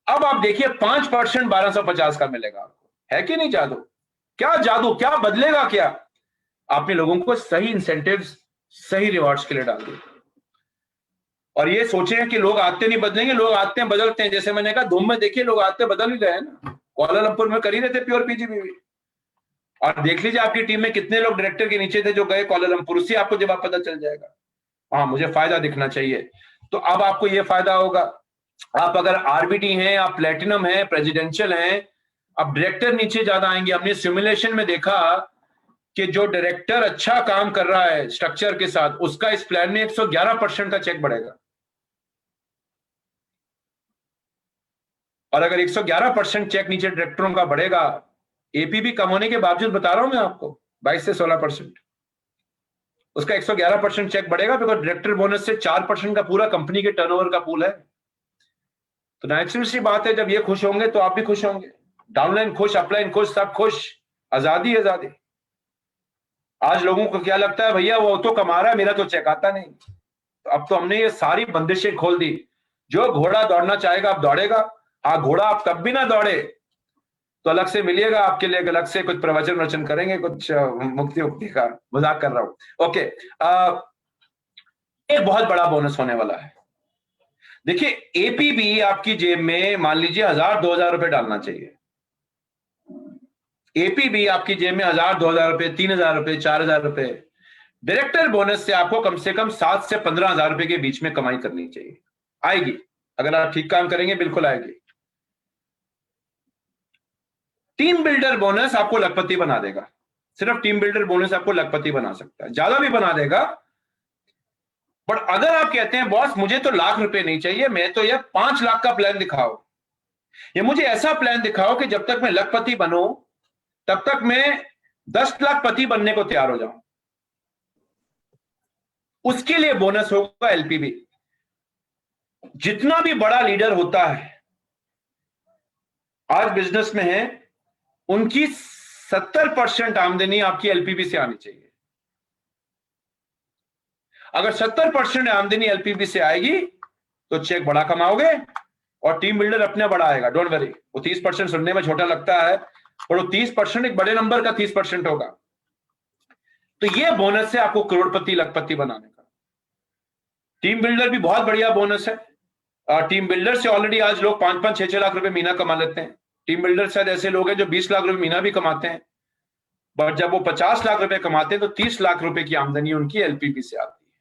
अब आप देखिए 5% 1250 का मिलेगा आपको, है कि नहीं जादू? क्या जादू, क्या बदलेगा क्या? आपने लोगों को सही इंसेंटिव्स, सही रिवॉर्ड्स के लिए डाल दिए। और ये सोचे कि लोग आते नहीं बदलेंगे, लोग आते हैं बदलते हैं। जैसे मैंने कहा धूम में देखिए लोग आते बदल ही रहे हैं ना। कुआलालंपुर में कर ही रहे थे प्योर पीजीबीवी, और देख लीजिए आपकी टीम में कितने लोग डायरेक्टर के नीचे थे जो गए कुआलालंपुर। उससे आपको जवाब पता चल जाएगा। हाँ, मुझे फायदा दिखना चाहिए, तो अब आपको ये फायदा होगा। आप अगर आरबीटी हैं, आप प्लेटिनम हैं, प्रेसिडेंशियल हैं, अब डायरेक्टर नीचे ज्यादा आएंगे। हमने सिमुलेशन में देखा कि जो डायरेक्टर अच्छा काम कर रहा है स्ट्रक्चर के साथ, उसका इस प्लान में 111% का चेक बढ़ेगा। और अगर 111% चेक नीचे डायरेक्टरों का बढ़ेगा, एपीबी कम होने के बावजूद बता रहा हूं मैं आपको 22 से 16%, उसका 111% चेक बढ़ेगा, बिकॉज डायरेक्टर बोनस से 4% का पूरा कंपनी के टर्नओवर का पूल है। तो नेचुरल सी बात है, जब ये खुश होंगे तो आप भी खुश होंगे, डाउनलाइन खुश, अपलाइन खुश, सब खुश। आजादी आजादी। आज लोगों को क्या लगता है, भैया वो तो कमा रहा है, मेरा तो चेक आता नहीं। तो अब तो हमने ये सारी बंदिशें खोल दी। जो घोड़ा दौड़ना चाहेगा अब दौड़ेगा। हाँ, घोड़ा आप तब भी ना दौड़े तो अलग से मिलिएगा, आपके लिए अलग से कुछ प्रवचन वचन करेंगे, कुछ मुक्ति उक्ति का। मजाक कर रहा हूं। ओके, एक बहुत बड़ा बोनस होने वाला है। देखिए, एपीबी आपकी जेब में मान लीजिए 1000-2000 रुपए डालना चाहिए। एपीबी आपकी जेब में 1000-2000 रुपए, 3000 रुपए, 4000 रुपए। डायरेक्टर बोनस से आपको कम से कम 7 से 15,000 रुपए के बीच में कमाई करनी चाहिए। आएगी, अगर आप ठीक काम करेंगे बिल्कुल आएगी। टीम बिल्डर बोनस आपको लखपति बना देगा। सिर्फ टीम बिल्डर बोनस आपको लखपति बना सकता है, ज्यादा भी बना देगा। बट अगर आप कहते हैं बॉस मुझे तो लाख रुपए नहीं चाहिए, मैं तो ये 5 लाख का प्लान दिखाओ, ये मुझे ऐसा प्लान दिखाओ कि जब तक मैं लखपति बनूं तब तक मैं 10 लाख पति बनने को तैयार हो जाऊं, उसके लिए बोनस होगा एलपीबी। जितना भी बड़ा लीडर होता है आज बिजनेस में है, उनकी 70% आमदनी आपकी एलपीबी से आनी चाहिए। अगर 70% आमदनी एलपीबी से आएगी तो चेक बड़ा कमाओगे और टीम बिल्डर अपने बड़ा आएगा। डोंट वरी, वो 30% सुनने में छोटा लगता है, और वो 30% एक बड़े नंबर का 30% होगा। तो ये बोनस है आपको करोड़पति लखपति बनाने का। टीम बिल्डर भी बहुत बढ़िया बोनस है। टीम बिल्डर से ऑलरेडी आज लोग 5-5, 6-6 लाख रुपए महीना कमा लेते हैं। टीम बिल्डर शायद ऐसे लोग हैं जो 20 लाख रुपए महीना भी कमाते हैं, बट जब वो 50 लाख रुपए कमाते हैं तो 30 लाख रुपए की आमदनी उनकी एलपीबी से आती है।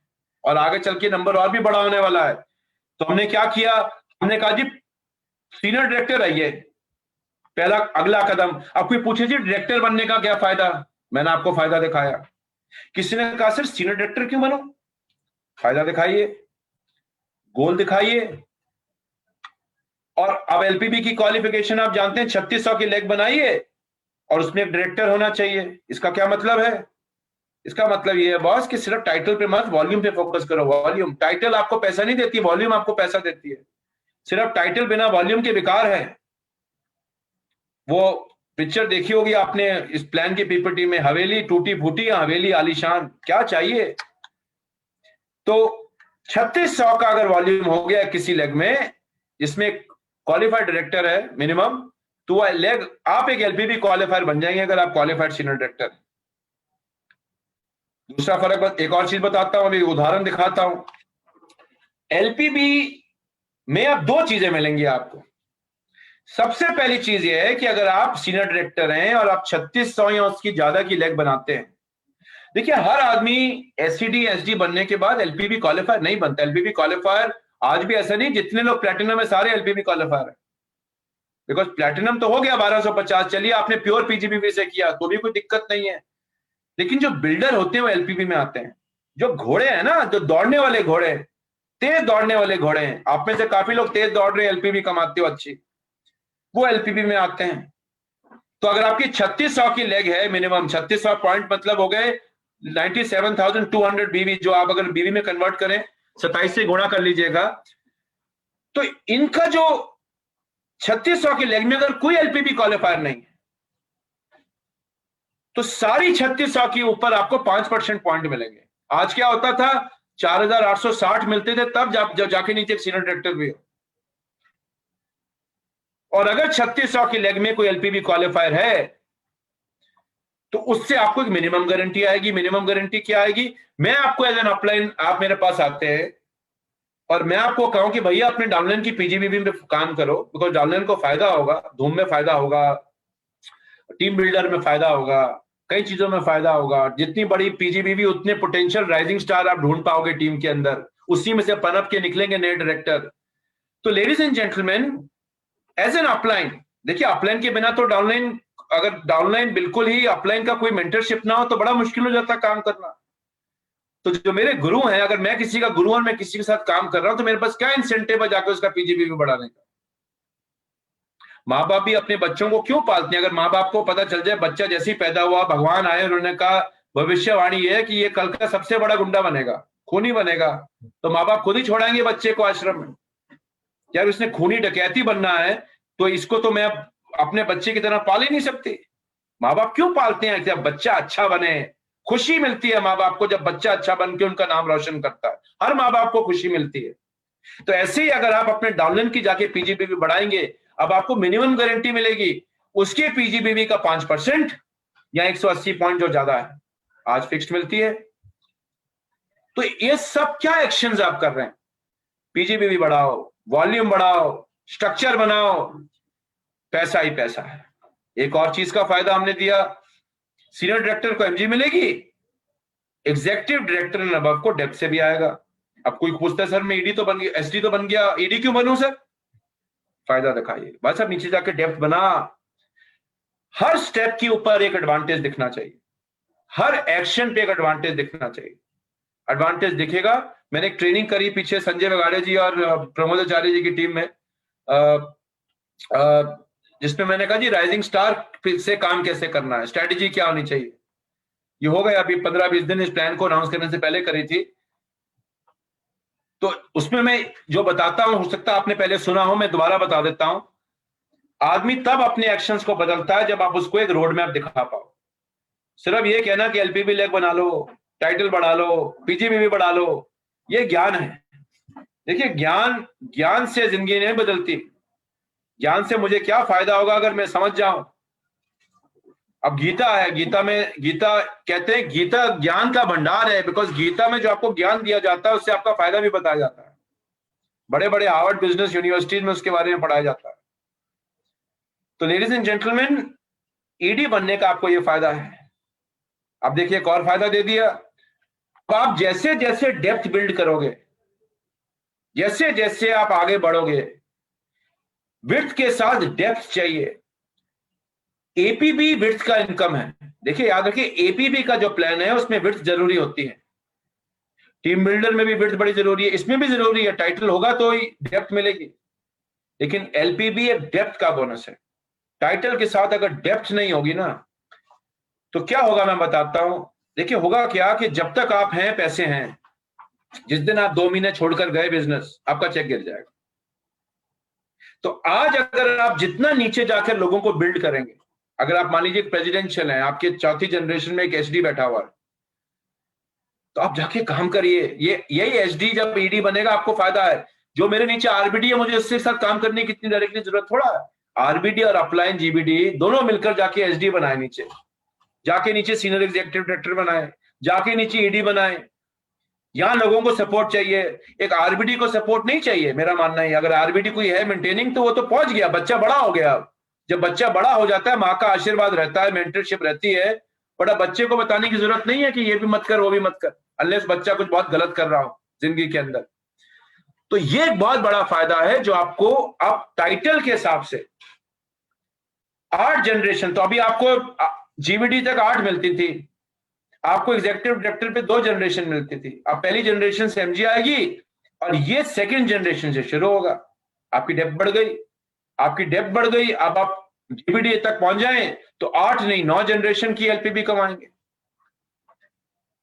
और आगे चल के नंबर और भी बड़ा होने वाला है। तो हमने क्या किया, हमने कहा जी सीनियर डायरेक्टर आइए, पहला अगला कदम। अब कोई पूछे जी डायरेक्टर बनने का क्या फायदा, मैंने आपको फायदा दिखाया। किसी ने कहा सर सीनियर डायरेक्टर क्यों बनो, फायदा दिखाइए, गोल दिखाइए। और अब एलपीबी की क्वालिफिकेशन आप जानते हैं, 3600 की लेग बनाइए और उसमें एक डायरेक्टर होना चाहिए। इसका क्या मतलब है? इसका मतलब ये है बॉस कि सिर्फ टाइटल पे मत, वॉल्यूम पे फोकस करो। वॉल्यूम, टाइटल आपको पैसा नहीं देती, वॉल्यूम आपको पैसा देती है। सिर्फ टाइटल बिना वॉल्यूम के बेकार है। वो पिक्चर देखी होगी आपने इस प्लान की पीपीटी में, हवेली टूटी फूटी या हवेली आलीशान, क्या चाहिए? तो 3600 का अगर वॉल्यूम हो गया किसी लेग में जिसमें क्वालिफाइड डायरेक्टर है मिनिमम, तो वह लेग आप एक एलपीबी क्वालिफायर बन जाएंगे अगर आप क्वालिफाइड सीनियर डायरेक्टर। दूसरा फर्क, एक और चीज बताता हूं, अभी उदाहरण दिखाता हूं। एलपीबी में अब दो चीजें मिलेंगी आपको। सबसे पहली चीज यह है कि अगर आप सीनियर डायरेक्टर हैं और आप 3600 या उसकी ज्यादा की लेग बनाते हैं, देखिए हर आदमी एससीडी एसडी बनने के बाद एलपीबी क्वालिफायर नहीं बनता। एलपीबी क्वालिफायर आज भी ऐसा नहीं, जितने लोग प्लेटिनम है सारे एलपीबी क्वालिफायर है, बिकॉज प्लेटिनम तो हो गया 1250, चलिए आपने प्योर पीजीबीवी से किया तो भी कोई दिक्कत नहीं है। लेकिन जो बिल्डर होते हैं वो एलपीबी में आते हैं। जो घोड़े हैं ना, जो दौड़ने वाले घोड़े, तेज दौड़ने वाले घोड़े हैं, आप में से काफी लोग तेज दौड़ रहे हैं, एलपीबी कमाते हो अच्छी, वो एलपीबी में आते हैं। तो अगर आपकी 3600 की लेग है मिनिमम, 3600 पॉइंट मतलब हो गए 97,200 बीवी, जो आप अगर बीवी में कन्वर्ट करें 27 से गुणा कर लीजिएगा, तो इनका जो 3600 की लेग में अगर कोई एलपीबी क्वालिफायर नहीं है तो सारी 3600 के ऊपर आपको 5% पॉइंट मिलेंगे। आज क्या होता था, 4860 मिलते थे तब जब जाके नीचे सीनियर डायरेक्टर भी हो। और अगर 3600 की लेग में कोई एलपीबी क्वालिफायर है तो उससे आपको एक मिनिमम गारंटी आएगी। मिनिमम गारंटी क्या आएगी? मैं आपको एज एन अपलाइन, आप मेरे पास आते हैं और मैं आपको कहूं कि भैया अपने डाउनलाइन की पीजीबीबी में काम करो, बिकॉज डाउनलाइन को फायदा होगा, धूम में फायदा होगा, टीम बिल्डर में फायदा होगा, कई चीजों में फायदा होगा। जितनी बड़ी पीजीबीबी उतने पोटेंशियल राइजिंग स्टार आप ढूंढ पाओगे टीम के अंदर, उसी में से पनप के निकलेंगे नए डायरेक्टर। तो ladies and gentleman, as an upline, देखिए अपलाइन के बिना तो डाउनलाइन, अगर डाउनलाइन बिल्कुल ही अपलाइन का कोई मेंटरशिप ना हो तो बड़ा मुश्किल हो जाता काम करना। तो जो मेरे गुरु हैं, अगर मैं किसी का गुरु और मैं किसी के साथ काम कर रहा हूं तो मेरे पास क्या इंसेंटिव है जाकर उसका पीजीबीवी बढ़ाने का? माँ बाप भी अपने बच्चों को क्यों पालते हैं? अगर माँ बाप को पता चल जाए बच्चा जैसे ही पैदा हुआ भगवान आए उन्होंने कहा भविष्यवाणी है कि ये कल का सबसे बड़ा गुंडा बनेगा, खूनी बनेगा, तो माँ बाप खुद ही छोड़ाएंगे बच्चे को आश्रम में। यार इसने खूनी डकैती बनना है तो इसको तो मैं अपने बच्चे की तरह पाल ही नहीं सकती। माँ बाप क्यों पालते हैं? जब बच्चा अच्छा बने, खुशी मिलती है माँ बाप को जब बच्चा अच्छा बन के उनका नाम रोशन करता है, हर माँ बाप को खुशी मिलती है। तो ऐसे ही अगर आप अपने डाउनलाइन की जाके पीजीबीवी बढ़ाएंगे, अब आपको मिनिमम गारंटी मिलेगी उसके पीजीबीवी का 5% या 180 पॉइंट जो ज्यादा है आज फिक्स्ड मिलती है। तो ये सब क्या एक्शंस आप कर रहे हैं? पीजीबीवी बढ़ाओ, वॉल्यूम बढ़ाओ, स्ट्रक्चर बनाओ, पैसा ही पैसा है। एक और चीज का फायदा हमने दिया, सीनियर डायरेक्टर को एमजी मिलेगी, एग्जीक्यूटिव डायरेक्टर एंड अबव को डेप्थ से भी आएगा। अब कोई पूछता है सर मैं ईडी तो बन गया, एसडी तो बन गया, ईडी क्यों बनूं सर? फायदा दिखाइए बस, अब नीचे जाके डेप्थ बना। हर स्टेप के ऊपर एक एडवांटेज दिखना चाहिए, हर एक्शन पे एक एडवांटेज दिखना चाहिए। एडवांटेज दिखेगा। मैंने एक ट्रेनिंग करी पीछे संजय बगाड़े जी और प्रमोद आचार्य जी की टीम में, जिसमें मैंने कहा जी राइजिंग स्टार से काम कैसे करना है, स्ट्रेटेजी क्या होनी चाहिए। ये हो गया अभी 15-20 दिन, इस प्लान को अनाउंस करने से पहले करी थी। तो उसमें मैं जो बताता हूं, हो सकता है आपने पहले सुना हो, मैं दोबारा बता देता हूं। आदमी तब अपने एक्शंस को बदलता है जब आप उसको एक रोड मैप दिखा पाओ। सिर्फ ये कहना कि एलपीबी लेग बना लो, टाइटल बढ़ा लो, पीजीबीवी बढ़ा लो, ये ज्ञान है। देखिए ज्ञान से जिंदगी नहीं बदलती। ज्ञान से मुझे क्या फायदा होगा अगर मैं समझ जाऊं। अब गीता है, गीता कहते हैं गीता ज्ञान का भंडार है, बिकॉज गीता में जो आपको ज्ञान दिया जाता है उससे आपका फायदा भी बताया जाता है। बड़े बड़े हार्वर्ड बिजनेस यूनिवर्सिटीज में उसके बारे में पढ़ाया जाता है। तो लेडीज एंड जेंटलमैन, ईडी बनने का आपको यह फायदा है। अब देखिए एक और फायदा दे दिया, तो आप जैसे जैसे डेप्थ बिल्ड करोगे, जैसे जैसे आप आगे बढ़ोगे, विड्थ के साथ डेप्थ चाहिए। एपीबी विड्थ का इनकम है। देखिए याद रखिए, एपीबी का जो प्लान है उसमें विड्थ जरूरी होती है। टीम बिल्डर में भी विड्थ बड़ी जरूरी है, इसमें भी जरूरी है। टाइटल होगा तो ही डेप्थ मिलेगी, लेकिन एलपीबी एक डेप्थ का बोनस है। टाइटल के साथ अगर डेप्थ नहीं होगी ना तो क्या होगा मैं बताता हूं। देखिए होगा क्या कि जब तक आप हैं पैसे हैं, जिस दिन आप 2 महीने छोड़कर गए बिजनेस, आपका चेक गिर जाएगा। तो आज अगर आप जितना नीचे जाकर लोगों को बिल्ड करेंगे, अगर आप मान लीजिए प्रेसिडेंशियल हैं, आपके चौथी जनरेशन में एक एचडी बैठा हुआ है, तो आप जाके काम करिए। ये यही एचडी जब ईडी बनेगा आपको फायदा है। जो मेरे नीचे आरबीडी है, मुझे उसके साथ काम करने की इतनी डायरेक्टली जरूरत थोड़ा है। आरबीडी और अपलाइन जीबीडी दोनों मिलकर जाके एचडी बनाए, नीचे जाके नीचे सीनियर एग्जीक्यूटिव डायरेक्टर बनाए, जाके नीचे ईडी बनाए। यहां लोगों को सपोर्ट चाहिए, एक आरबीडी को सपोर्ट नहीं चाहिए। मेरा मानना है अगर आरबीडी कोई है मेंटेनिंग, तो वो तो पहुंच गया, बच्चा बड़ा हो गया। जब बच्चा बड़ा हो जाता है, माँ का आशीर्वाद रहता है, मेंटरशिप रहती है, बड़ा बच्चे को बताने की जरूरत नहीं है कि ये भी मत कर वो भी मत कर, अनलेस बच्चा कुछ बहुत गलत कर रहा हो जिंदगी के अंदर। तो ये एक बहुत बड़ा फायदा है जो आपको आप टाइटल के हिसाब से 8 जनरेशन, तो अभी आपको जीबीडी तक 8 मिलती थी, आपको एग्जीक्यूटिव डायरेक्टर पे 2 जनरेशन मिलती थी। अब पहली जनरेशन से एमजी आएगी और ये सेकंड जनरेशन से शुरू होगा। आपकी डेप्थ बढ़ गई, आपकी डेप्थ बढ़ गई। अब आप जीबीडी तक पहुंच जाएं तो 8 नहीं 9 जनरेशन की एलपीबी कमाएंगे,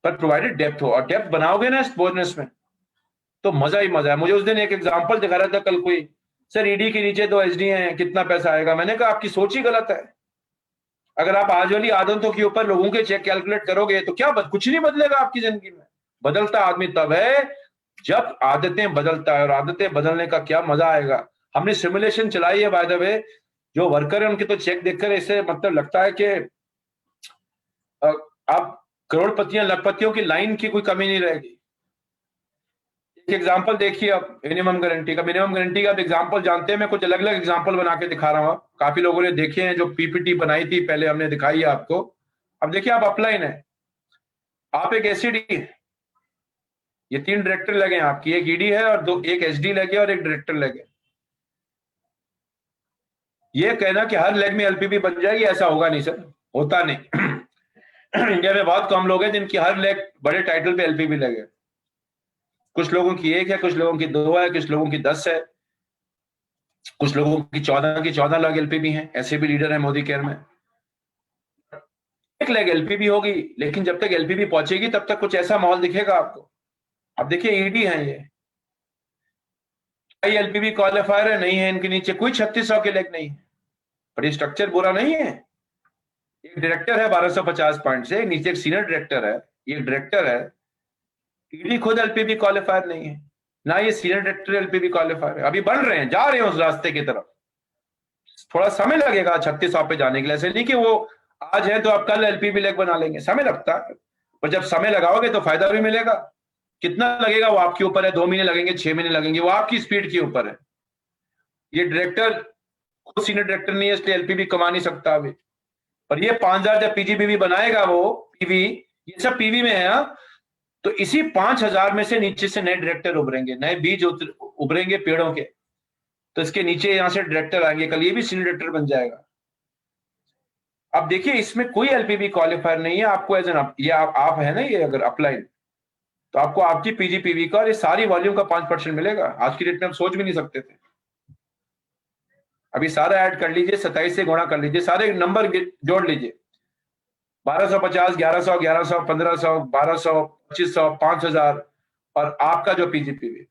पर प्रोवाइडेड डेप्थ हो। और डेप्थ बनाओगे ना इस बोनस में तो मजा ही मजा है। मुझे उस दिन एक एग्जांपल दिखा रहा था कल कोई, सर ईडी के नीचे 2 एचडी हैं, कितना पैसा आएगा? मैंने कहा आपकी सोच ही गलत है। अगर आप आज वाली आदतों के ऊपर लोगों के चेक कैलकुलेट करोगे तो क्या कुछ नहीं बदलेगा आपकी जिंदगी में। बदलता आदमी तब है जब आदतें बदलता है, और आदतें बदलने का क्या मजा आएगा। हमने सिमुलेशन चलाई है बाय द वे, जो वर्कर है उनके तो चेक देखकर ऐसे मतलब लगता है कि आप करोड़पतियां लखपतियों की लाइन की कोई कमी नहीं रहेगी। एक एग्जांपल देखिए आप मिनिमम गारंटी का। मिनिमम गारंटी का आप एग्जांपल जानते हैं, मैं कुछ अलग अलग एग्जांपल बना के दिखा रहा हूं। काफी लोगों ने देखे हैं, जो पीपीटी बनाई थी पहले हमने दिखाई है आपको। अब देखिए आप अपलाइन है, आप एक एसईडी, ये 3 डायरेक्टर लगे हैं आपकी, एक ईडी है और एक एसडी लगे और एक डायरेक्टर लगे। ये कहना कि हर लेग में एलपीबी बन जाएगी, ऐसा होगा नहीं सर, होता नहीं। इंडिया में बहुत कम लोग हैं जिनकी हर लेग बड़े टाइटल पे एलपीबी लगे। कुछ लोगों की 1 है, कुछ लोगों की 2 है, कुछ लोगों की 10 है, कुछ लोगों की 14 लाख एलपीबी हैं। ऐसे भी लीडर है मोदी केयर में। एक लेग एलपीबी होगी, लेकिन जब तक एलपीबी पहुंचेगी तब तक कुछ ऐसा माहौल दिखेगा आपको। अब देखिए ईडी है, ये एलपीबी क्वालिफायर है नहीं है, इनके नीचे कोई 3600 के लेग नहीं है, पर ये स्ट्रक्चर बुरा नहीं है। एक डायरेक्टर है 1250 पॉइंट से, नीचे एक सीनियर डायरेक्टर है, ये डायरेक्टर है। ईडी खुद एलपीबी क्वालिफायर नहीं है, ना ये सीनियर डायरेक्टर एलपीबी क्वालिफायर है। अभी बढ़ रहे हैं, जा रहे हैं उस रास्ते की तरफ। थोड़ा समय लगेगा 3600 पे जाने के लिए। ऐसे नहीं कि वो आज है तो आप कल एलपीबी लेग बना लेंगे, समय लगता है। पर जब समय लगाओगे तो फायदा भी मिलेगा। कितना लगेगा वो आपके ऊपर है, 2 महीने लगेंगे, 6 महीने लगेंगे, वो आपकी स्पीड के ऊपर है। ये डायरेक्टर खुद सीनियर डायरेक्टर नहीं है, इसलिए एलपीबी कमा नहीं सकता अभी। पर ये 5000 जब पीजीपीवी बनाएगा, वो पीवी, ये सब पीवी में है हाँ? तो इसी 5000 में से नीचे से नए डायरेक्टर उभरेंगे, नए बीज उभरेंगे पेड़ों के। तो इसके नीचे यहां से डायरेक्टर आएंगे, कल ये भी सीनियर डायरेक्टर बन जाएगा। अब देखिए इसमें कोई एलपीबी क्वालिफायर नहीं है आपको एज एन, ये आप है ना, ये अगर अपलाइन, तो आपको आपकी पीजीपीवी का और ये सारी वॉल्यूम का 5% मिलेगा। आज की डेट में हम सोच भी नहीं सकते थे। अभी सारा ऐड कर लीजिए, 27 से गुणा कर लीजिए, सारे नंबर जोड़ लीजिए, 1250, 1100, 1100, 1500, 1200, 2500, 5000, और आपका जो पीजीपीवी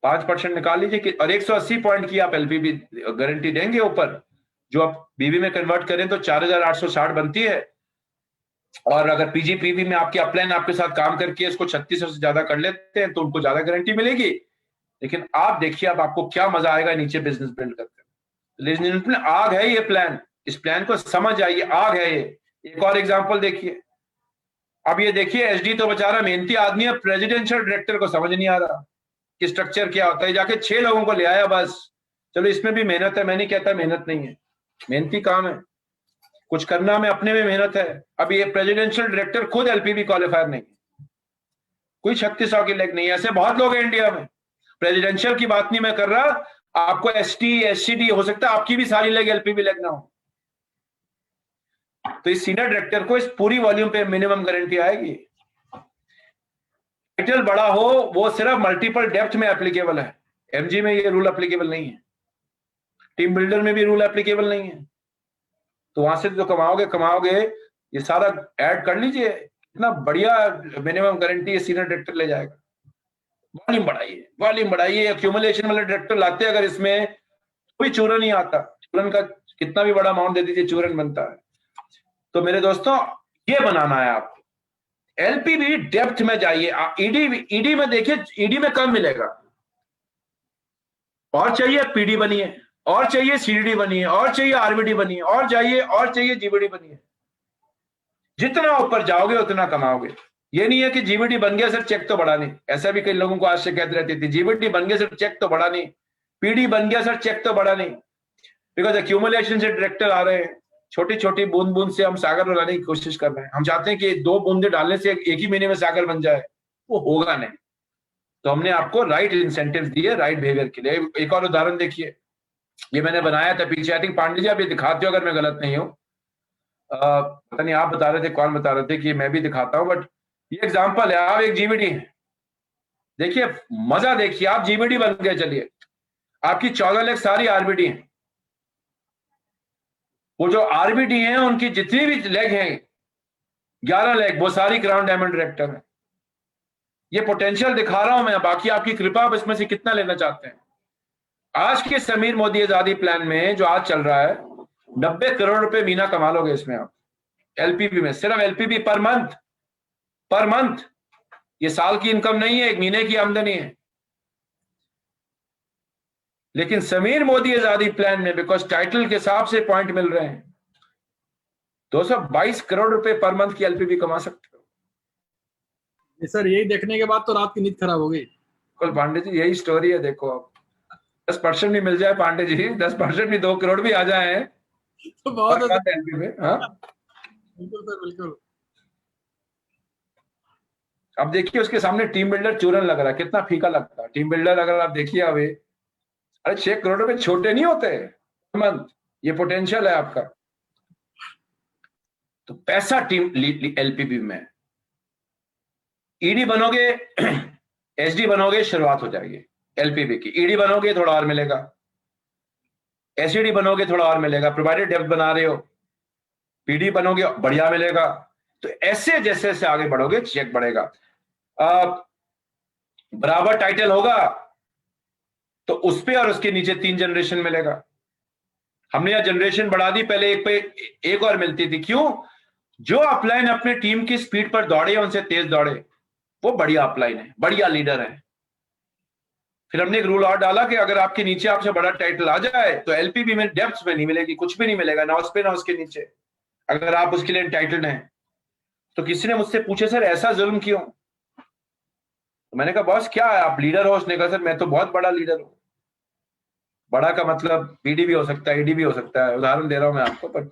5% निकाल लीजिए कि, और 180 पॉइंट की आप एलपीबी गारंटी देंगे ऊपर। जो आप बीवी में कन्वर्ट करें तो 4860 बनती है। और अगर पीजीपीवी में आपके अपलाइन आपके साथ काम करके इसको 3600 से ज्यादा कर लेते हैं तो उनको ज्यादा गारंटी मिलेगी। लेकिन आप देखिए अब आपको क्या मजा आएगा नीचे बिजनेस बिल्ड करके। आग है ये प्लान, इस प्लान को समझ आइए, आग है ये। एक और एग्जांपल देखिए, अब ये देखिए एचडी तो बेचारा मेहनती आदमी है, प्रेसिडेंशियल डायरेक्टर को समझ नहीं आ रहा कि स्ट्रक्चर क्या होता है। जाके 6 लोगों को ले आया बस। चलो इसमें भी मेहनत है, मैं नहीं कहता मेहनत नहीं है, मेहनती काम है, कुछ करना में अपने में मेहनत है। अब ये प्रेसिडेंशियल डायरेक्टर खुद एलपीबी क्वालिफायर नहीं, कोई 3600 की लेग नहीं है। ऐसे बहुत लोग हैं इंडिया में। प्रेसिडेंशियल की बात नहीं मैं कर रहा, आपको एसटी एससीडी हो सकता है आपकी भी सारी लेग एलपीबी लेग ना हो। तो इस सीनियर डायरेक्टर को इस पूरी वॉल्यूम पे मिनिमम गारंटी आएगी। टाइटल बड़ा हो वो सिर्फ मल्टीपल डेप्थ में एप्लीकेबल है, एमजी में ये रूल एप्लीकेबल नहीं है, टीम बिल्डर में भी रूल एप्लीकेबल नहीं है। तो वहां से जो कमाओगे ये सारा ऐड कर लीजिए, इतना बढ़िया मिनिमम गारंटी सीनियर डायरेक्टर ले जाएगा। वॉल्यूम बढ़ाइए, एक्यूमुलेशन वाले डायरेक्टर लाते, अगर इसमें कोई चूरन नहीं आता, चूरन का कितना भी बड़ा अमाउंट दे दीजिए चूरन बनता है। तो मेरे दोस्तों ये बनाना है आपको। एलपीबी डेप्थ में जाइए। ईडी में देखिए, ईडी में कम मिलेगा, और चाहिए पीडी बनिए, और चाहिए सीडी बनिए, और चाहिए आरबीडी बनिए, और चाहिए जीबीडी बनिए। जितना ऊपर जाओगे उतना कमाओगे। ये नहीं है कि जीबीडी बन गया सर चेक तो बढ़ा नहीं, ऐसा भी कई लोगों को आज शिकायत रहती थी, जीबीडी बन गया सर चेक तो बढ़ा नहीं, पीडी बन गया सर चेक तो बढ़ा नहीं। बिकॉज एक्यूमुलेशन से डायरेक्टर आ रहे हैं, छोटी छोटी बूंद बूंद से हम सागर बनाने की कोशिश कर रहे हैं। हम चाहते हैं कि 2 बूंदे डालने से एक ही महीने में सागर बन जाए, वो होगा नहीं। तो हमने आपको राइट इंसेंटिव दिए राइट बिहेवियर के लिए। एक और उदाहरण देखिए, ये मैंने बनाया था पीछे, आई थिंक पांडे जी आप ये दिखाते हो अगर मैं गलत नहीं हूं, पता नहीं आप बता रहे थे कौन बता रहे थे कि मैं भी दिखाता हूं, बट ये एग्जांपल है। आप एक जीबीडी है, देखिए मजा देखिए, आप जीबीडी बन गए, चलिए आपकी 14 लाख सारी आरबीडी है। वो जो आरबीडी है उनकी जितनी भी लेग हैं 11 लेग, वो सारी क्राउन डायमंड डायरेक्टर है। ये पोटेंशियल दिखा रहा हूं मैं, बाकी आपकी कृपा, आप इसमें से कितना लेना चाहते हैं। आज के समीर मोदी आजादी प्लान में जो आज चल रहा है, 90 करोड़ रुपए महीना कमा लोगे इसमें आप, एलपीबी में, सिर्फ एलपीबी पर मंथ। ये साल की इनकम नहीं है, एक महीने की आमदनी है। लेकिन समीर मोदी आजादी प्लान में बिकॉज टाइटल के हिसाब से पॉइंट मिल रहे हैं, 222 करोड़ रुपए पर मंथ की एलपीबी कमा सकते हो। सर यही देखने के बाद तो रात की नींद खराब हो गई। कुल पांडे जी यही स्टोरी है। देखो आप 10% भी मिल जाए पांडे जी, 10% भी 2 करोड़ भी आ जाए तो बहुत एलपी में। हाँ बिल्कुल सर बिल्कुल। अब देखिए उसके सामने टीम बिल्डर चूरन लग रहा है, कितना फीका लगता है टीम बिल्डर। अगर आप देखिए अभी, अरे 6 करोड़ रुपए छोटे नहीं होते मंथ, ये पोटेंशियल है आपका। तो पैसा टीम एलपीबी में, ईडी बनोगे एसडी बनोगे, शुरुआत हो जाएगी एलपीबी की। ईडी बनोगे थोड़ा और मिलेगा, एसईडी बनोगे थोड़ा और मिलेगा, प्रोवाइडेड डेप्थ बना रहे हो, पीडी बनोगे बढ़िया मिलेगा। तो ऐसे जैसे जैसे आगे बढ़ोगे चेक बढ़ेगा। बराबर टाइटल होगा तो उस पे और उसके नीचे 3 जनरेशन मिलेगा। हमने यह जनरेशन बढ़ा दी, पहले एक पे एक और मिलती थी। क्यों? जो अपलाइन अपने टीम की स्पीड पर दौड़े, उनसे तेज दौड़े, वो बढ़िया अपलाइन है, बढ़िया लीडर है। फिर हमने एक रूल और डाला कि अगर आपके नीचे आपसे बड़ा टाइटल आ जाए तो एलपीबी में डेप्थ में नहीं मिलेगी, कुछ भी नहीं मिलेगा, ना उस पे ना उसके नीचे, अगर आप उसके लिए टाइटल्ड हैं। तो किसी ने मुझसे पूछे सर ऐसा जुल्म क्यों? तो मैंने कहा बॉस क्या है, आप लीडर हो? उसने कहा सर मैं तो बहुत बड़ा लीडर हूं। बड़ा का मतलब पीडी भी हो सकता है, ईडी भी हो सकता है, उदाहरण दे रहा हूं मैं आपको। पर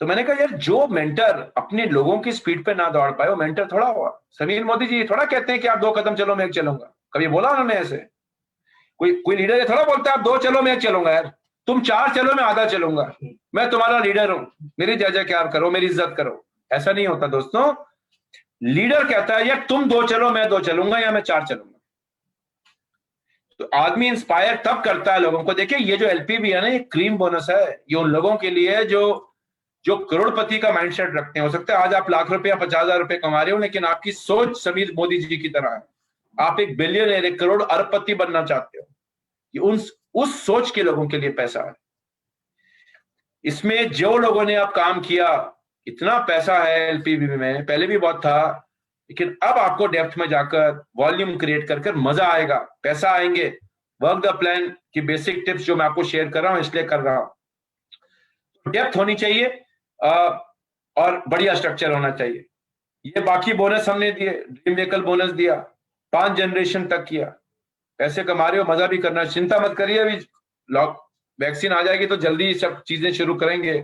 तो मैंने कहा यार जो मेंटर अपने लोगों की स्पीड पे ना दौड़ पाए वो मेंटर थोड़ा हुआ। समीर मोदी जी थोड़ा कहते हैं कि आप 2 कदम चलो मैं 1 चलूंगा, कभी बोला उन्होंने ऐसे? कोई लीडर ये थोड़ा बोलता है आप 2 चलो मैं 1 चलूंगा। यार तुम 4 चलो मैं आधा चलूंगा, मैं तुम्हारा लीडर हूं, मेरी जय जयकार करो, मेरी इज्जत करो। ऐसा नहीं होता दोस्तों। लीडर कहता है यार तुम 2 चलो मैं 2 चलूंगा, या मैं 4 चलूंगा। तो आदमी इंस्पायर तब करता है लोगों को। देखिए ये जो एलपीबी है ना, ये क्रीम बोनस है। ये उन लोगों के लिए जो करोड़पति का माइंडसेट रखते हैं। हो सकता है आज आप लाख रुपए या 50,000 रुपए कमा रहे हो, लेकिन आपकी सोच समीर मोदी जी की तरह है। आप एक बिलियनर, 1 करोड़ अरबपति बनना चाहते हो। ये उस सोच के लोगों के लिए पैसा है। इसमें जो लोगों ने अब काम किया, इतना पैसा है एलपीबी में, पहले भी बहुत था, लेकिन अब आपको डेप्थ में जाकर वॉल्यूम क्रिएट कर मजा आएगा, पैसा आएंगे। वर्क द प्लान की बेसिक टिप्स जो मैं आपको शेयर कर रहा हूं इसलिए कर रहा हूं। डेप्थ होनी चाहिए और बढ़िया स्ट्रक्चर होना चाहिए। ये बाकी बोनस हमने दिए, ड्रीम व्हीकल बोनस दिया, 5 जनरेशन तक किया। पैसे कमा रहे हो, मजा भी करना, चिंता मत करिए। अभी वैक्सीन आ जाएगी तो जल्दी सब चीजें शुरू करेंगे।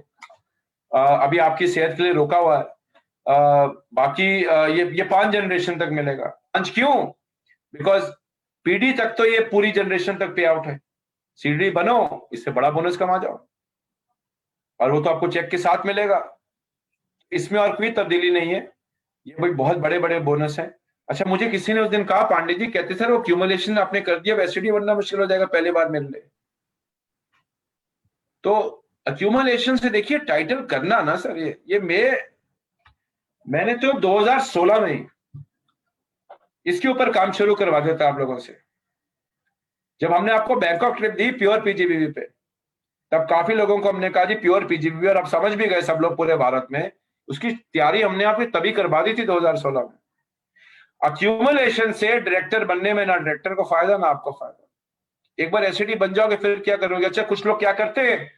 अभी आपकी सेहत के लिए रोका हुआ है। बाकी ये 5 जनरेशन तक मिलेगा। 5 क्यों? बिकॉज पीडी तक तो ये पूरी जनरेशन तक पे आउट है। सीडी बनो, इससे बड़ा बोनस कमा जाओ, और वो तो आपको चेक के साथ मिलेगा। इसमें और कोई तब्दीली नहीं है। ये भाई बहुत बड़े बड़े बोनस है। अच्छा मुझे किसी ने उस दिन कहा पांडे जी, कहते सर वो क्यूमुलेशन आपने कर दिया, एसडी बनना मुश्किल हो जाएगा, पहली बार मिल ले। तो अक्यूमुलेशन से देखिए टाइटल करना ना सर, ये मैंने तो 2016 में इसके ऊपर काम शुरू करवा दिया था आप लोगों से, जब हमने आपको बैंकॉक ट्रिप दी प्योर पीजीबीवी पे। तब काफी लोगों को हमने कहा जी प्योर पीजीपीवी, और अब समझ भी गए सब लोग पूरे भारत में। उसकी तैयारी हमने आपकी तभी करवा दी थी 2016 में। अक्यूमुलेशन से डायरेक्टर बनने में ना डायरेक्टर को फायदा ना आपको फायदा। एक बार एसईडी बन जाओगे फिर क्या करोगे? अच्छा, कुछ लोग क्या करते हैं,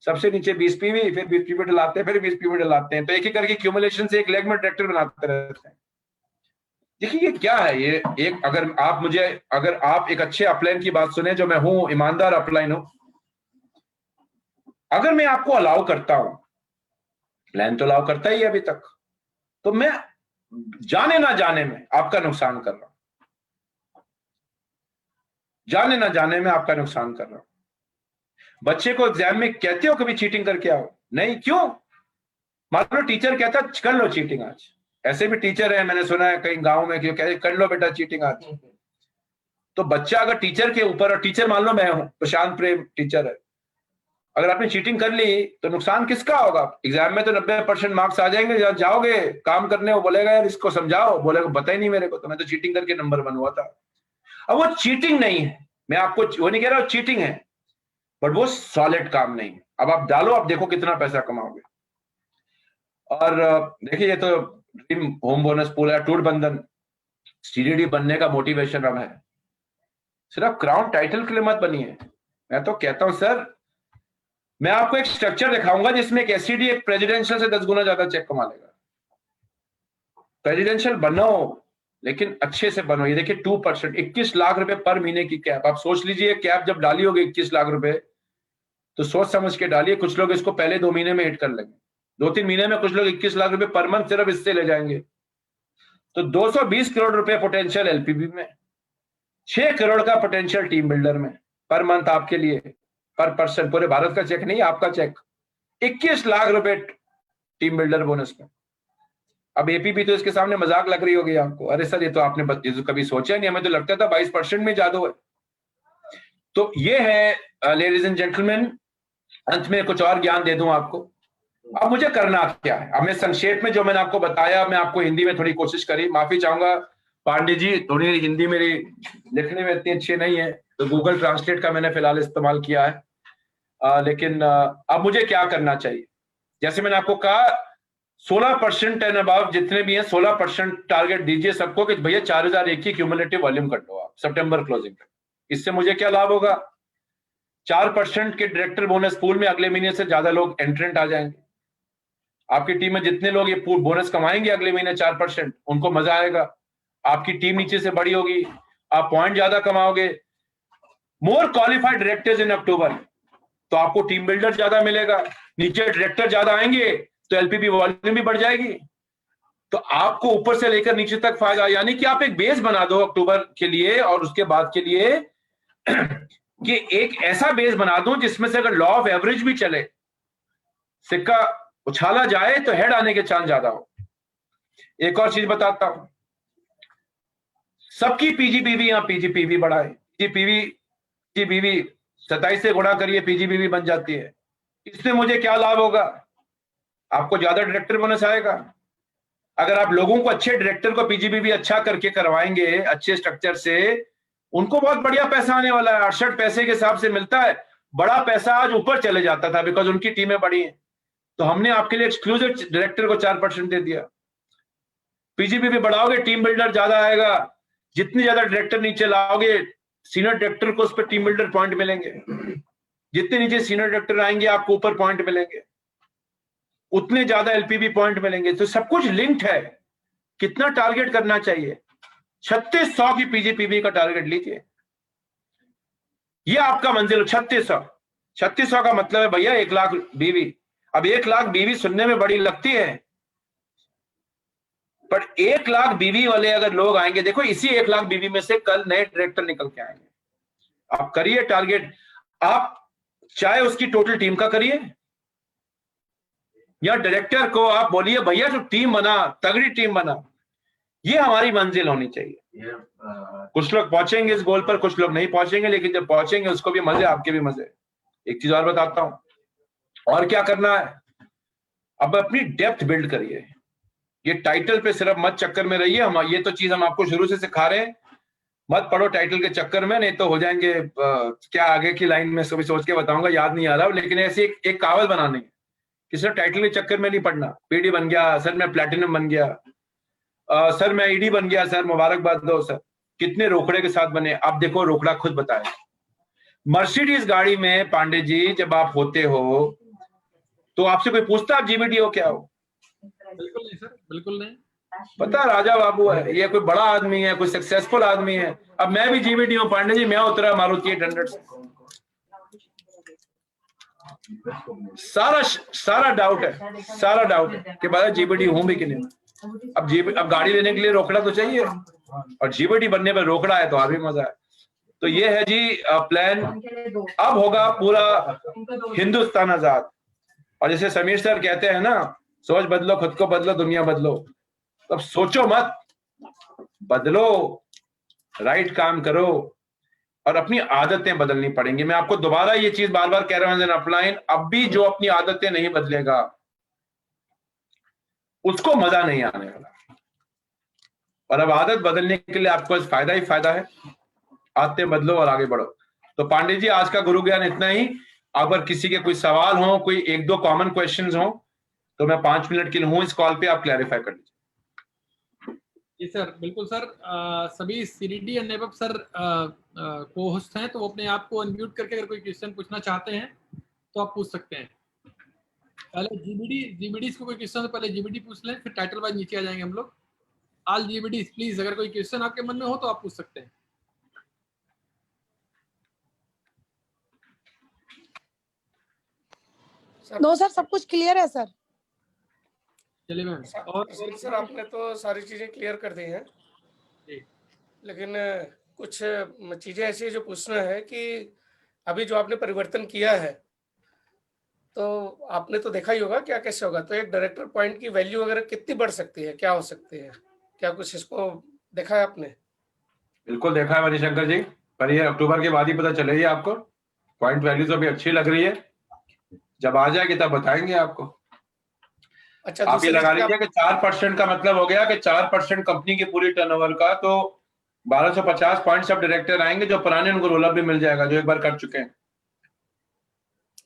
सबसे नीचे 20 पीवी, फिर 20 पीवी डलाते हैं, फिर 20 पीवी डलाते हैं, तो एक ही करके क्यूमुलेशन से एक लेग में डायरेक्टर बनाते रहते हैं। देखिए ये क्या है, ये एक, अगर आप एक अच्छे अपलाइन की बात सुने, जो मैं हूं, ईमानदार अपलाइन हूं, अगर मैं आपको अलाउ करता हूं, प्लान तो अलाउ करता ही है अभी तक, तो मैं जाने ना जाने में आपका नुकसान कर रहा हूं, जाने ना जाने में आपका नुकसान कर रहा हूं। बच्चे को एग्जाम में कहते हो कभी चीटिंग करके आओ? नहीं, क्यों? मान लो टीचर कहता कर लो चीटिंग आज, ऐसे भी टीचर है, मैंने सुना है कहीं गांव में, क्यों कहते कर लो बेटा चीटिंग आज। तो बच्चा अगर टीचर के ऊपर, और टीचर मान लो मैं हूं, प्रशांत प्रेम टीचर है, अगर आपने चीटिंग कर ली तो नुकसान किसका होगा? एग्जाम में तो 90% मार्क्स आ जाएंगे, जब जाओगे काम करने वो बोलेगा यार इसको समझाओ, बोलेगा पता ही नहीं मेरे को, तो मैं तो चीटिंग करके नंबर 1 हुआ था। अब वो चीटिंग नहीं है, मैं आपको वो नहीं कह रहा चीटिंग है, बट वो सॉलिड काम नहीं है। अब आप डालो, आप देखो कितना पैसा कमाओगे। और देखिए, ये तो ड्रीम होम बोनस पूल है, टूट बंधन, सीडीडी बनने का मोटिवेशन अब है, सिर्फ क्राउन टाइटल के लिए मत बनिए। मैं तो कहता हूं सर, मैं आपको एक स्ट्रक्चर दिखाऊंगा जिसमें एक एससीडी एक प्रेसिडेंशियल से 10 गुना ज्यादा चेक कमा लेगा। प्रेसिडेंशियल बनो, लेकिन अच्छे से बनो। ये देखिए 2%, 21 लाख रुपए पर महीने की कैप। आप सोच लीजिए, कैप जब डाली होगी 21 लाख रुपए, तो सोच समझ के डालिए। कुछ लोग इसको पहले 2 महीने में हिट कर लेंगे, 2-3 महीने में कुछ लोग 21 लाख रुपए पर मंथ सिर्फ इससे ले जाएंगे। तो 220 करोड़ रुपए पोटेंशियल एलपीबी में, 6 करोड़ का पोटेंशियल टीम बिल्डर में पर मंथ आपके लिए, पर पर्सन, पूरे भारत का चेक नहीं, आपका चेक। 21 लाख रुपए टीम बिल्डर बोनस में। अब एपीपी तो इसके सामने मजाक लग रही होगी आपको, अरे सर ये तो आपने तो कभी सोचा नहीं, हमें तो लगता था 22% में जादू है। तो ये है लेडीज एंड जेंटलमैन, अंत में कुछ और ज्ञान दे दूं आपको। अब मुझे करना क्या है, अब मैं संक्षेप में जो मैंने आपको बताया, मैं आपको हिंदी में थोड़ी कोशिश करी, माफी चाहूंगा पांडे जी, थोड़ी हिंदी मेरी लिखने में इतनी अच्छी नहीं है, तो गूगल ट्रांसलेट का मैंने फिलहाल इस्तेमाल किया है। लेकिन अब मुझे क्या करना चाहिए? जैसे मैंने आपको कहा, 16% एंड अबव जितने भी हैं, 16% टारगेट दीजिए सबको कि भैया 4001 की क्यूमुलेटिव वॉल्यूम कर लो आप सितंबर क्लोजिंग तक। इससे मुझे क्या लाभ होगा? 4% के डायरेक्टर बोनस पूल में अगले महीने से ज्यादा लोग एंट्रेंट आ जाएंगे। आपकी टीम में जितने लोग ये बोनस कमाएंगे अगले महीने 4%, उनको मजा आएगा। आपकी टीम नीचे से बड़ी होगी, आप पॉइंट ज्यादा कमाओगे। मोर क्वालिफाइड डायरेक्टर्स इन अक्टूबर, तो आपको टीम बिल्डर ज्यादा मिलेगा, नीचे डायरेक्टर ज्यादा आएंगे तो एलपीबी वॉल्यूम भी बढ़ जाएगी, तो आपको ऊपर से लेकर नीचे तक फायदा। यानी कि आप एक बेस बना दो अक्टूबर के लिए और उसके बाद के लिए कि एक ऐसा बेस बना दो जिसमें से अगर लॉ ऑफ एवरेज भी चले, सिक्का उछाला जाए तो हेड आने के चांस ज्यादा हो। एक और चीज बताता हूं, सबकी पीजीपीवी या पीजीपीवी बढ़ाए, पीजीपीवी 27 से गुणा करिए, पीजीपीवी बन जाती है। इससे मुझे क्या लाभ होगा? आपको ज्यादा डायरेक्टर बोनस आएगा। अगर आप लोगों को, अच्छे डायरेक्टर को पीजीपीवी अच्छा करके करवाएंगे अच्छे स्ट्रक्चर से, उनको बहुत बढ़िया पैसा आने वाला है। 68 पैसे के हिसाब से मिलता है, बड़ा पैसा आज ऊपर चले जाता था बिकॉज उनकी टीमें बड़ी हैं। तो हमने आपके लिए एक्सक्लूसिव डायरेक्टर को 4% दे दिया। पीजीपीवी बढ़ाओगे, टीम बिल्डर ज्यादा आएगा। जितनी ज्यादा डायरेक्टर नीचे लाओगे, सीनियर डायरेक्टर को उस पर टीम बिल्डर पॉइंट मिलेंगे। जितने नीचे सीनियर डायरेक्टर आएंगे आपको ऊपर पॉइंट मिलेंगे, उतने ज्यादा एलपीबी पॉइंट मिलेंगे। तो सब कुछ लिंक्ड है। कितना टारगेट करना चाहिए? 3600 की पीजीपीवी का टारगेट लीजिए, ये आपका मंजिल। 3600 का मतलब है भैया 1 लाख बीवी। अब 1 लाख बीवी सुनने में बड़ी लगती है, पर 1 लाख बीवी वाले अगर लोग आएंगे, देखो इसी 1 लाख बीवी में से कल नए डायरेक्टर निकल के आएंगे। आप करिए टारगेट, आप चाहे उसकी टोटल टीम का करिए या डायरेक्टर को आप बोलिए भैया जो टीम बना, तगड़ी टीम बना। ये हमारी मंजिल होनी चाहिए। कुछ लोग पहुंचेंगे इस गोल पर, कुछ लोग नहीं पहुंचेंगे, लेकिन जब पहुंचेंगे उसको भी मजे, आपके भी मजे। एक चीज और बताता हूं, और क्या करना है, अब अपनी डेप्थ बिल्ड करिए। ये टाइटल पे सिर्फ मत चक्कर में रहिए। हम ये तो चीज हम आपको शुरू से सिखा रहे हैं, मत पढ़ो टाइटल के चक्कर में, नहीं तो हो जाएंगे क्या आगे की लाइन में कभी सोच के बताऊंगा, याद नहीं आ रहा, लेकिन ऐसी एक कहावत बनानी है कि सिर्फ टाइटल के चक्कर में नहीं पढ़ना। पीडी बन गया सर, मैं प्लैटिनम बन गया, सर मैं ईडी बन गया, सर मुबारकबाद दो सर। कितने रोकड़े के साथ बने, अब देखो रोकड़ा खुद बताए। मर्सिडीज गाड़ी में पांडे जी जब आप होते हो तो आपसे कोई पूछता आप जीबीडी हो क्या हो? बिल्कुल नहीं सर, बिल्कुल नहीं। पता राजा बाबू है, ये कोई बड़ा आदमी है, कोई सक्सेसफुल आदमी है। अब मैं भी जीबीडी हूँ पांडे जी, मैं उतरा मारुति 800 से। सारा डाउट है, सारा डाउट है कि भाई जीबीडी हूं भी कि नहीं। अब गाड़ी लेने के लिए रोकड़ा तो चाहिए, और जीबीडी बनने पर रोकड़ा है तो और भी मजा है। तो ये है जी प्लान। अब होगा पूरा हिंदुस्तान आजाद। और जैसे समीर सर कहते हैं ना, सोच बदलो, खुद को बदलो, दुनिया बदलो। अब सोचो मत, बदलो, राइट काम करो, और अपनी आदतें बदलनी पड़ेंगी। मैं आपको दोबारा ये चीज बार बार कह रहा हूं, अपलाइन, अब भी जो अपनी आदतें नहीं बदलेगा उसको मजा नहीं आने वाला। और अब आदत बदलने के लिए आपको फायदा ही फायदा है। आदतें बदलो और आगे बढ़ो। तो पांडे जी आज का गुरु ज्ञान इतना ही। अगर किसी के कोई सवाल हो, कोई एक दो कॉमन क्वेश्चंस हो, तो मैं 5 मिनट के लिए हूं इस कॉल पे, आप क्लैरिफाई कर लीजिए। जी सर, बिल्कुल सर। सभी सीडीडी एंड एबव सर को होस्ट हैं, तो वो अपने आप को अनम्यूट करके अगर कोई क्वेश्चन पूछना चाहते हैं तो आप पूछ सकते हैं। पहले जीबीडी को कोई क्वेश्चन हो, पहले जीबीडी पूछ लें, फिर टाइटल वाइज नीचे आ जाएंगे हम लोग। ऑल जीबीडी प्लीज, अगर कोई क्वेश्चन आपके मन में हो तो आप पूछ सकते हैं। नो सर, सब कुछ क्लियर है सर। चलिए मैम। और सर आपने तो सारी चीजें क्लियर कर दी हैं, लेकिन कुछ चीजें ऐसी है जो पूछना है कि अभी जो आपने परिवर्तन किया है, तो आपने तो देखा ही होगा क्या कैसे होगा। तो एक डायरेक्टर पॉइंट की वैल्यू वगैरह कितनी बढ़ सकती है, क्या हो सकती है, क्या कुछ इसको देखा है आपने? बिल्कुल देखा है मणिशंकर जी, पर ये अक्टूबर के बाद ही पता चलेगी आपको। पॉइंट वैल्यू तो अभी अच्छी लग रही है, जब आ जाएगी तब बताएंगे आपको। अच्छा, आप ये लगा लीजिए कि 4% का मतलब हो गया कि 4% कंपनी की पूरी टर्नओवर का, तो 1250 पॉइंट्स अब डायरेक्टर आएंगे, जो पुराने उनको रोल अप भी मिल जाएगा, जो एक बार कर चुके हैं।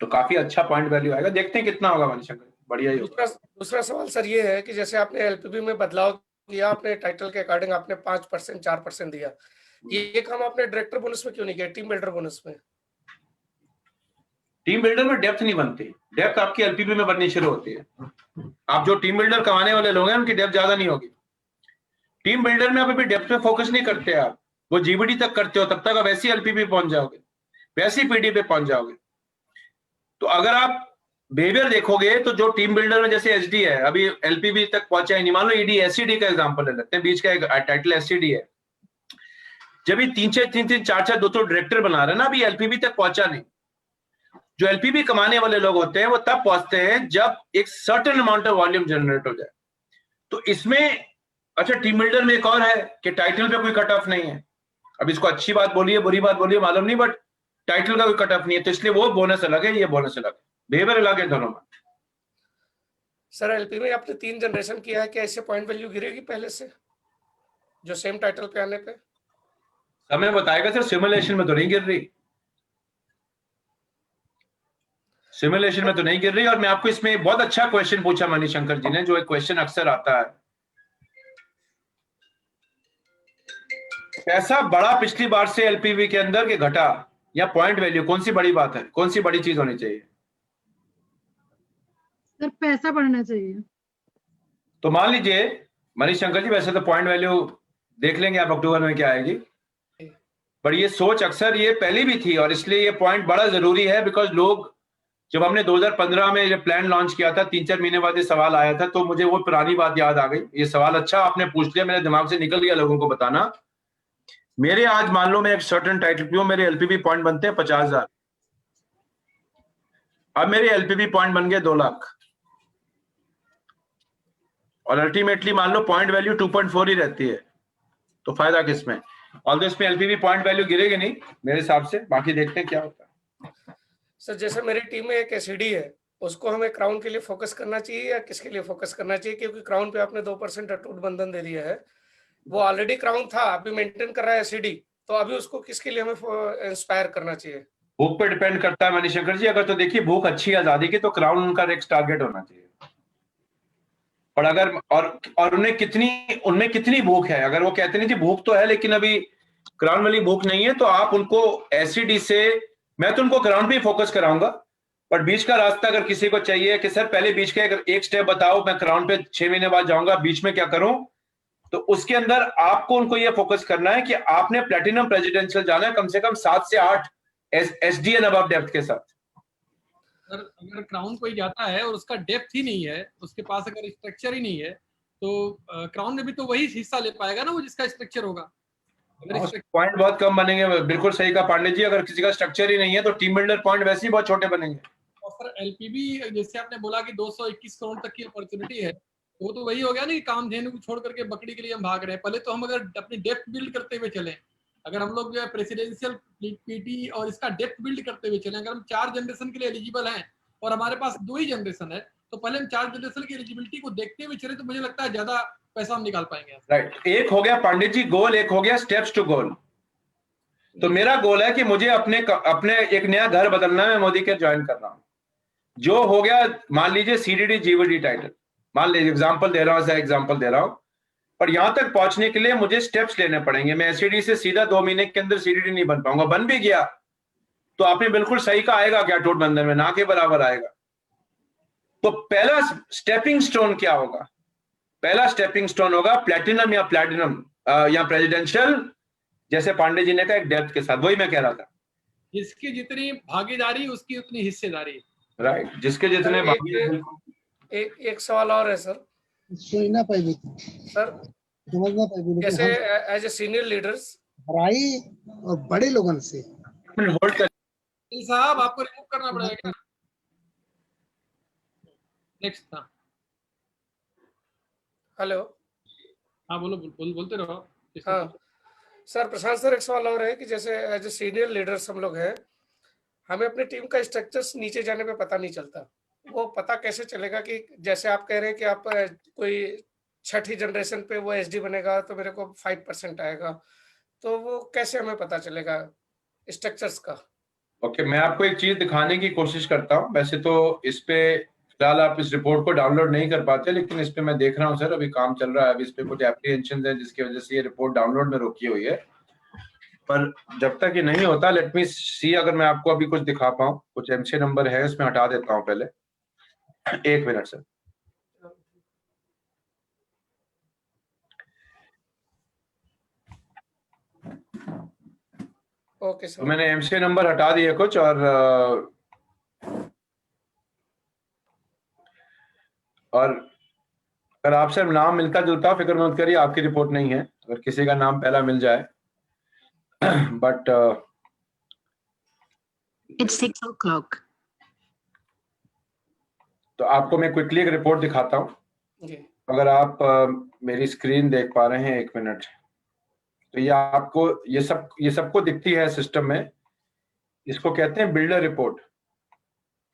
तो काफी अच्छा पॉइंट वैल्यू आएगा, देखते हैं कितना होगा मणिशंकर। बढ़िया ही होगा। दूसरा सवाल सर ये है कि जैसे आपने एलपीबी में बदलाव किया, आपने टाइटल के अकॉर्डिंग आपने 5% 4% दिया, ये काम आपने डायरेक्टर बोनस में क्यों नहीं किया, टीम बिल्डर बोनस में? टीम बिल्डर में डेप्थ नहीं बनती, डेप्थ आपकी एलपीबी में बननी शुरू होती है। आप जो टीम बिल्डर कमाने वाले लोग हैं उनकी डेप्थ ज्यादा नहीं होगी। टीम बिल्डर में आप अभी डेप्थ में फोकस नहीं करते, आप वो जीबीडी तक करते हो, तब तक आप वैसी एलपीबी पहुंच जाओगे, वैसी पीडी पे पहुंच जाओगे। तो अगर आप बिहेवियर देखोगे तो जो टीम बिल्डर में जैसे एसडी है, अभी एलपीबी तक पहुंचा ही नहीं। मान लो ईडी एससीडी का एग्जांपल ले लेते हैं, बीच का एक टाइटल एससीडी है। जब ये 3 4 2 डायरेक्टर बना रहे हैं ना, अभी एलपीबी तक पहुंचा नहीं। जो एलपीबी कमाने वाले लोग होते हैं वो तब पहुंचते हैं जब एक certain amount of volume generate हो जाए। तो इसमें अच्छा, टीम बिल्डर में एक और है कि टाइटल पे कोई कट ऑफ नहीं है। अब इसको अच्छी बात बोलिए बुरी बात बोलिए मालूम नहीं, बट टाइटल का कोई कट ऑफ नहीं है, तो इसलिए वो बोनस अलग है, ये बोनस अलग है, बिहेवियर अलग है दोनों में। सर एलपी में आपने 3 जनरेशन किया है, क्या इससे पॉइंट वैल्यू गिरेगी पहले से, जो सेम टाइटल पे आने पे? समय बताएगा सर, सिमुलेशन में तो नहीं गिर रही, सिमुलेशन में तो नहीं गिर रही। और मैं आपको इसमें बहुत अच्छा क्वेश्चन पूछा मणिशंकर जी ने, जो एक क्वेश्चन अक्सर आता है, पैसा बड़ा पिछली बार से एलपीवी के अंदर के घटा या पॉइंट वैल्यू, कौन सी बड़ी बात है, कौन सी बड़ी चीज होनी चाहिए? सर पैसा बढ़ना चाहिए। तो मान लीजिए मणिशंकर जी, वैसे तो पॉइंट वैल्यू देख लेंगे आप अक्टूबर में क्या आएगी, पर ये सोच अक्सर ये पहले भी थी, और इसलिए ये पॉइंट बड़ा जरूरी है। बिकॉज लोग, जब हमने 2015 में ये प्लान लॉन्च किया था, 3-4 महीने बाद ये सवाल आया था, तो मुझे वो पुरानी बात याद आ गई। ये सवाल अच्छा आपने पूछ लिया, मेरे दिमाग से निकल गया लोगों को बताना। मेरे आज मान लो मैं एक सर्टेन टाइटल पे हूं, मेरे एलपीबी पॉइंट बनते हैं 50,000, अब मेरे एलपीबी पॉइंट बन गए 2 लाख, और अल्टीमेटली मान लो पॉइंट वैल्यू 2.4 ही रहती है, तो फायदा किसमें? ऑल्दो इसमें एलपीबी पॉइंट वैल्यू गिरेगी नहीं मेरे हिसाब से, बाकी देखते हैं क्या होता है। सर जैसे मेरी टीम में एक एसडी है, उसको हमें क्राउन के लिए फोकस करना चाहिए या किसके लिए फोकस करना चाहिए? क्योंकि क्राउन पे आपने 2% अटूट बंधन दे दिया है, वो ऑलरेडी क्राउन था, अभी मेंटेन कर रहा है एसडी, तो अभी उसको किसके लिए हमें इंस्पायर करना चाहिए? भूख पे डिपेंड करता है मणिशंकर जी। अगर तो देखिए भूख अच्छी है आजादी की, तो क्राउन उनका नेक्स्ट टारगेट होना चाहिए। और अगर और उनमें कितनी भूख है, अगर वो कहते नहीं थी भूख तो है लेकिन अभी क्राउन वाली भूख नहीं है, तो आप उनको एससीडी से, मैं तो उनको क्राउन पे फोकस कराऊंगा, पर बीच का रास्ता अगर किसी को चाहिए कि सर पहले बीच का एक स्टेप बताओ, मैं क्राउन पे 6 महीने बाद जाऊंगा, बीच में क्या करूं, तो उसके अंदर आपको उनको ये फोकस करना है कि आपने प्लेटिनम प्रेसिडेंशियल जाना है कम से कम 7 से 8 एसडीएन अबव डेप्थ के साथ। सर अगर क्राउन कोई जाता है और उसका डेप्थ ही नहीं है, उसके पास अगर स्ट्रक्चर ही नहीं है, तो क्राउन में भी तो वही हिस्सा ले पाएगा ना वो जिसका स्ट्रक्चर होगा। पॉइंट बहुत कम बनेंगे, बिल्कुल सही कहा पांडे जी। अगर किसी का स्ट्रक्चर ही नहीं है तो टीम बिल्डर पॉइंट वैसे ही बहुत छोटे बनेंगे। और सर एलपीबी जैसे आपने बोला कि 221 करोड़ तक की अपॉर्चुनिटी है, वो तो वही हो गया ना कि कामधेनु को छोड़ करके बकरी के लिए हम भाग रहे हैं। पहले तो हम अगर अपनी डेप्थ बिल्ड करते हुए चलें, अगर हम लोग जो है प्रेसिडेंशियल पीटी और इसका डेप्थ बिल्ड करते हुए चलें, अगर हम 4 जनरेशन के लिए एलिजिबल हैं और हमारे पास 2 ही जनरेशन है, तो पहले हम 4 जनरेशन की एलिजिबिलिटी को देखते हुए चले तो मुझे लगता है ज्यादा पैसा हम निकाल पाएंगे। राइट, एक हो गया पंडित जी गोल, एक हो गया स्टेप्स टू गोल। तो मेरा गोल है कि मुझे अपने एक नया घर बदलना है, मैं मोदी के ज्वाइन कर रहा हूं। जो हो गया, मान लीजिए सीडीडी जीवीडी टाइटल, मान लीजिए एग्जांपल दे रहा हूं, एग्जांपल दे रहा हूं, पर यहां तक पहुंचने के लिए मुझे स्टेप्स लेने पड़ेंगे। मैं एससीडी से सीधा 2 महीने के अंदर सीडीडी नहीं बन पाऊंगा। बन भी गया तो आपने बिल्कुल सही कहा, आएगा क्या गठबंधन में, ना के बराबर आएगा। तो पहला स्टेपिंग स्टोन क्या होगा? पहला स्टेपिंग स्टोन होगा प्लेटिनम या प्रेसिडेंशियल, जैसे पांडे जी ने कहा, एक डेप्थ के साथ। वही मैं कह रहा था, जिसकी जितनी भागीदारी उसकी उतनी हिस्सेदारी। राइट, जिसके जितने एक सवाल और है सर। सुनना पाएगी सर समझना पाएगी, जैसे एज ए सीनियर लीडर्स पढ़ाई और बड़े लोगों से होल्ड कर। साहब आपको रिमूव करना पड़ेगा। नेक्स्ट था। हेलो, हाँ बोलते रहो। हाँ सर, प्रशांत सर, एक सवाल और है कि जैसे एज ए सीनियर लीडर्स हम लोग हैं, हमें अपनी टीम का स्ट्रक्चर्स नीचे जाने पे पता नहीं चलता। वो पता कैसे चलेगा कि जैसे आप कह रहे हैं कि आप कोई 6ठी जनरेशन पे वो एसडी बनेगा तो मेरे को 5% आएगा, तो वो कैसे हमें पता चलेगा स्ट्रक्चर्स का? ओके, मैं आपको एक चीज दिखाने की कोशिश करता हूं। वैसे तो इस पे फिलहाल आप इस रिपोर्ट को डाउनलोड नहीं कर पाते, लेकिन इस पे मैं देख रहा हूं सर, अभी काम चल रहा है, अभी इस पे कुछ एप्रीहेंशन है जिसकी वजह से ये रिपोर्ट डाउनलोड में रोकी हुई है। पर जब तक ये नहीं होता, लेट मी सी, अगर मैं आपको अभी कुछ दिखा पाऊं। कुछ एमसी नंबर है, इसमें हटा देता हूं पहले, 1 मिनट सर। ओके सर, तो मैंने एमसी नंबर हटा दिए कुछ, और अगर आपसे नाम मिलता जुलता, फिक्र मत करिए, आपकी रिपोर्ट नहीं है। अगर किसी का नाम पहला मिल जाए बट It's 6 o'clock. तो आपको मैं क्विकली एक रिपोर्ट दिखाता हूं। जी अगर आप मेरी स्क्रीन देख पा रहे हैं, 1 मिनट, तो ये आपको ये सबको दिखती है सिस्टम में। इसको कहते हैं बिल्डर रिपोर्ट।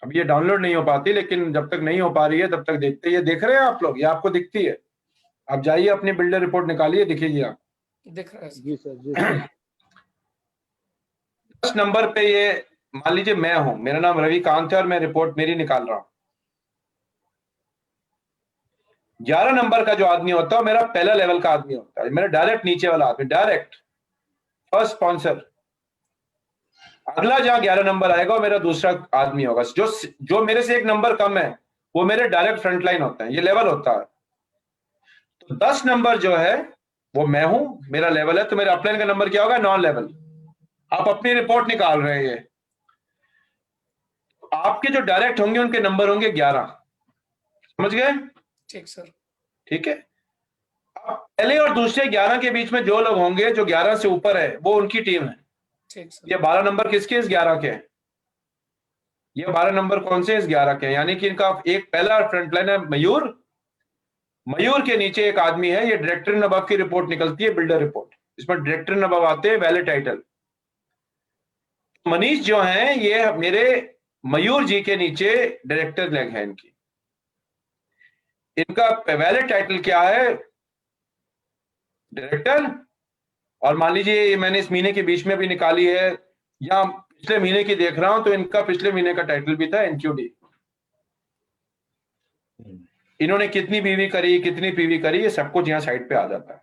अब ये डाउनलोड नहीं हो पाती, लेकिन जब तक नहीं हो पा रही है तब तक देखते। ये देख रहे हैं आप लोग, ये आपको दिखती है। आप जाइए अपनी बिल्डर रिपोर्ट निकालिए, दिखेगी आप। दिख रहा है सर। जी सर, जी सर। 10 नंबर पे ये मान लीजिए मैं हूं, मेरा नाम रविकांत है और मैं रिपोर्ट मेरी निकाल रहा हूं। 11 नंबर का जो आदमी होता है मेरा पहला लेवल का आदमी होता है, मेरा डायरेक्ट नीचे वाला आदमी, डायरेक्ट फर्स्ट स्पॉन्सर। अगला जहां 11 नंबर आएगा वो मेरा दूसरा आदमी होगा। जो मेरे से 1 नंबर कम है वो मेरे डायरेक्ट फ्रंटलाइन होते हैं, ये लेवल होता है। तो 10 नंबर जो है वो मैं हूं, मेरा लेवल है, तो मेरा अपलाइन का नंबर क्या होगा? Non level. आप अपनी रिपोर्ट निकाल रहे हैं, ये आपके जो डायरेक्ट होंगे उनके नंबर होंगे 11। समझ गए? ठीक सर। ठीक है। अब पहले और दूसरे 11 के बीच में जो लोग होंगे, जो 11 से ऊपर है, वो उनकी टीम है। ठीक सर। ये 12 नंबर किसके? इस 11 के। ये 12 नंबर कौन से? इस 11 के। यानी कि इनका एक पहला फ्रंटलाइन है मयूर। मयूर के नीचे एक आदमी है, ये डायरेक्टर नबाब की रिपोर्ट निकलती है, बिल्डर रिपोर्ट। इसमें डायरेक्टर नबाब आते हैं, वैले टाइटल। मनीष जो हैं ये मेरे मयूर जी के नीचे डायरेक्टर लेग है इनकी। इनका वैले टाइटल क्या है? डायरेक्टर और मान लीजिए ये मैंने इस महीने के बीच में भी निकाली है, या पिछले महीने की देख रहा हूं तो इनका पिछले महीने का टाइटल भी था एनक्यूडी। इन्होंने कितनी बीवी करी, कितनी पीवी करी, ये सब कुछ यहाँ साइड पे आ जाता है।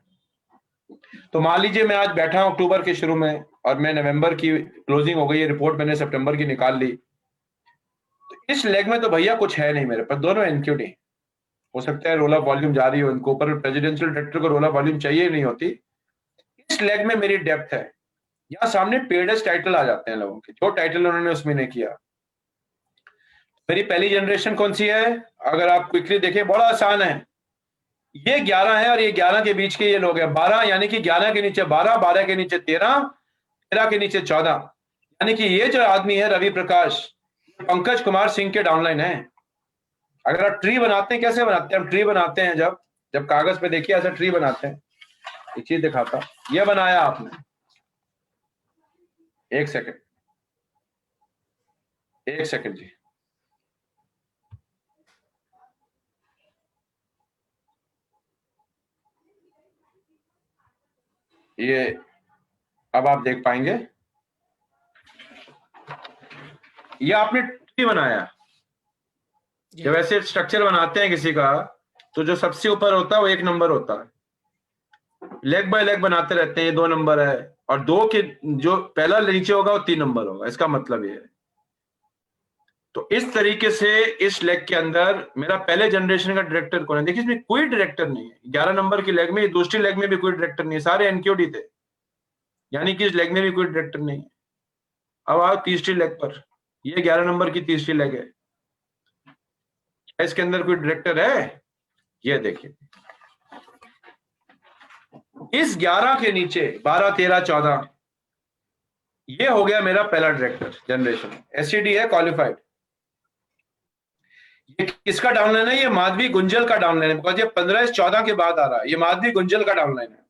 तो मान लीजिए मैं आज बैठा हूं अक्टूबर के शुरू में और मैं नवंबर की क्लोजिंग हो गई है, रिपोर्ट मैंने सितंबर की निकाल ली, तो इस लेग में तो भैया कुछ है नहीं मेरे पास, दोनों एनक्यूडी। हो सकता है रोल ऑफ वॉल्यूम जारी हो, इनको ऊपर प्रेसिडेंशियल डायरेक्टर को रोल ऑफ वॉल्यूम चाहिए नहीं होती। इस लेग में मेरी डेप्थ है, यहाँ सामने पेडेस टाइटल आ जाते हैं लोगों के, जो टाइटल उन्होंने उसमें नहीं किया। मेरी पहली जनरेशन कौन सी है, अगर आप क्विकली देखें बड़ा आसान है, ये 11 है और ये 11 के बीच के ये लोग हैं 12, यानी कि 11 के नीचे 12, 12 के नीचे 13, 13 के नीचे 14, यानी कि ये जो आदमी है रवि प्रकाश, पंकज कुमार सिंह के डाउनलाइन है। अगर आप ट्री बनाते हैं, कैसे बनाते हैं हम ट्री बनाते हैं, जब कागज पे देखिए ऐसा ट्री बनाते हैं, एक चीज दिखाता हूं, ये बनाया आपने, एक सेकंड जी, ये अब आप देख पाएंगे, ये आपने ट्री बनाया। जब ऐसे स्ट्रक्चर बनाते हैं किसी का, तो जो सबसे ऊपर होता है वो 1 नंबर होता है, लेग बाय लेग बनाते रहते हैं, ये 2 नंबर है, और 2 के जो पहला नीचे होगा वो 3 नंबर होगा, इसका मतलब ये है। तो इस तरीके से इस लेग के अंदर मेरा पहले जनरेशन का डायरेक्टर कौन है, देखिए इसमें कोई डायरेक्टर नहीं है। 11 नंबर की लेग में, दूसरी लेग में भी कोई डायरेक्टर नहीं है, सारे एनक्यूडी थे, यानी कि इस लेग में भी कोई डायरेक्टर नहीं है। अब आओ तीसरी लेग पर, ये 11 नंबर की तीसरी लेग है, इसके अंदर कोई डायरेक्टर है, ये देखिए इस 11 के नीचे 12, 13, 14, ये हो गया मेरा पहला डायरेक्टर जनरेशन, एससीडी है, क्वालिफाइड। ये किसका डाउनलाइन है, ये माधवी गुंजल का डाउनलाइन है, बिकॉज ये 15/14 के बाद आ रहा है, ये माधवी गुंजल का डाउनलाइन है।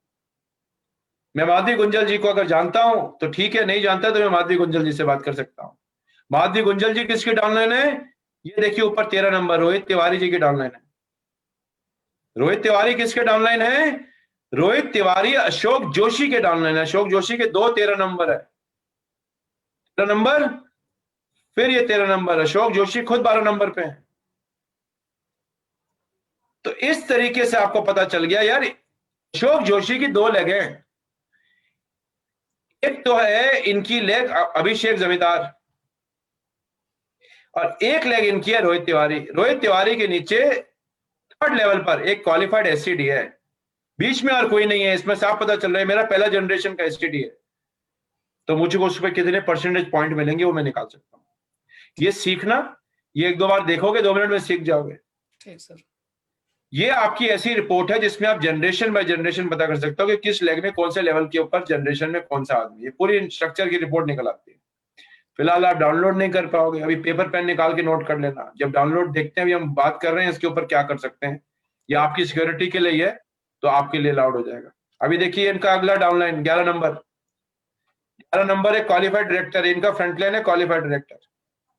मैं माधवी गुंजल जी को अगर जानता हूं तो ठीक है, नहीं जानता तो मैं माधवी गुंजल जी से बात कर सकता हूं। माधवी गुंजल जी किसकी डाउनलाइन है, ये देखिए ऊपर 13 नंबर रोहित तिवारी जी की डाउनलाइन है। रोहित तिवारी किसके डाउनलाइन है, रोहित तिवारी अशोक जोशी के डाउनलाइन है, अशोक जोशी के 2 13 नंबर है, 13 नंबर, फिर ये 13 नंबर, अशोक जोशी खुद 12 नंबर पे है। तो इस तरीके से आपको पता चल गया यार, अशोक जोशी की 2 लेग हैं, एक तो है इनकी लेग अभिषेक जमींदार, और एक लेग इनकी है रोहित तिवारी। रोहित तिवारी के नीचे 3rd लेवल पर एक क्वालिफाइड एससीडी है, बीच में और कोई नहीं है। इसमें साफ पता चल रहा है मेरा पहला जनरेशन का एसटीडी है, तो मुझे उस पर कितने परसेंटेज पॉइंट मिलेंगे वो मैं निकाल सकता हूं। ये सीखना, ये 1-2 बार देखोगे, 2 मिनट में सीख जाओगे। ठीक सर। ये आपकी ऐसी रिपोर्ट है जिसमें आप जनरेशन बाय जनरेशन पता कर सकते हो कि किस लेग में कौन से लेवल के ऊपर जनरेशन में कौन सा आदमी, ये पूरी स्ट्रक्चर की रिपोर्ट निकल आती है। फिलहाल आप डाउनलोड नहीं कर पाओगे, अभी पेपर पेन निकाल के नोट कर लेना, जब डाउनलोड देखते हैं, अभी हम बात कर रहे हैं इसके ऊपर क्या कर सकते हैं, ये आपकी सिक्योरिटी के लिए है, तो आपके लिए अलाउड हो जाएगा। अभी देखिए इनका अगला डाउनलाइन 11 नंबर, 11 नंबर एक क्वालिफाइड डायरेक्टर, इनका फ्रंटलाइन है क्वालिफाइड डायरेक्टर,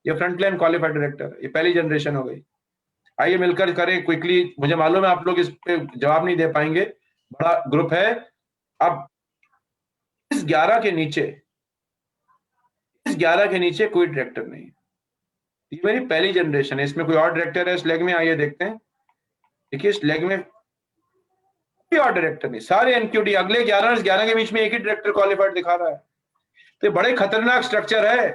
ये फ्रंटलाइन क्वालिफाइड डायरेक्टर है, ये पहली जनरेशन हो गई। आइए मिलकर करें क्विकली, मुझे मालूम है आप लोग इस पे जवाब नहीं दे पाएंगे, बड़ा ग्रुप है। अब इस 11 के नीचे, इस 11 के नीचे कोई डायरेक्टर नहीं है, ये मेरी पहली जनरेशन है। इसमें कोई और डायरेक्टर है इस लेग में, आइए देखते हैं। देखिए इस लेग में कोई और डायरेक्टर नहीं, सारे एनक्यूडी। अगले 11 और 11 के बीच में एक ही डायरेक्टर क्वालिफाइड दिखा रहा है, तो बड़े खतरनाक स्ट्रक्चर है,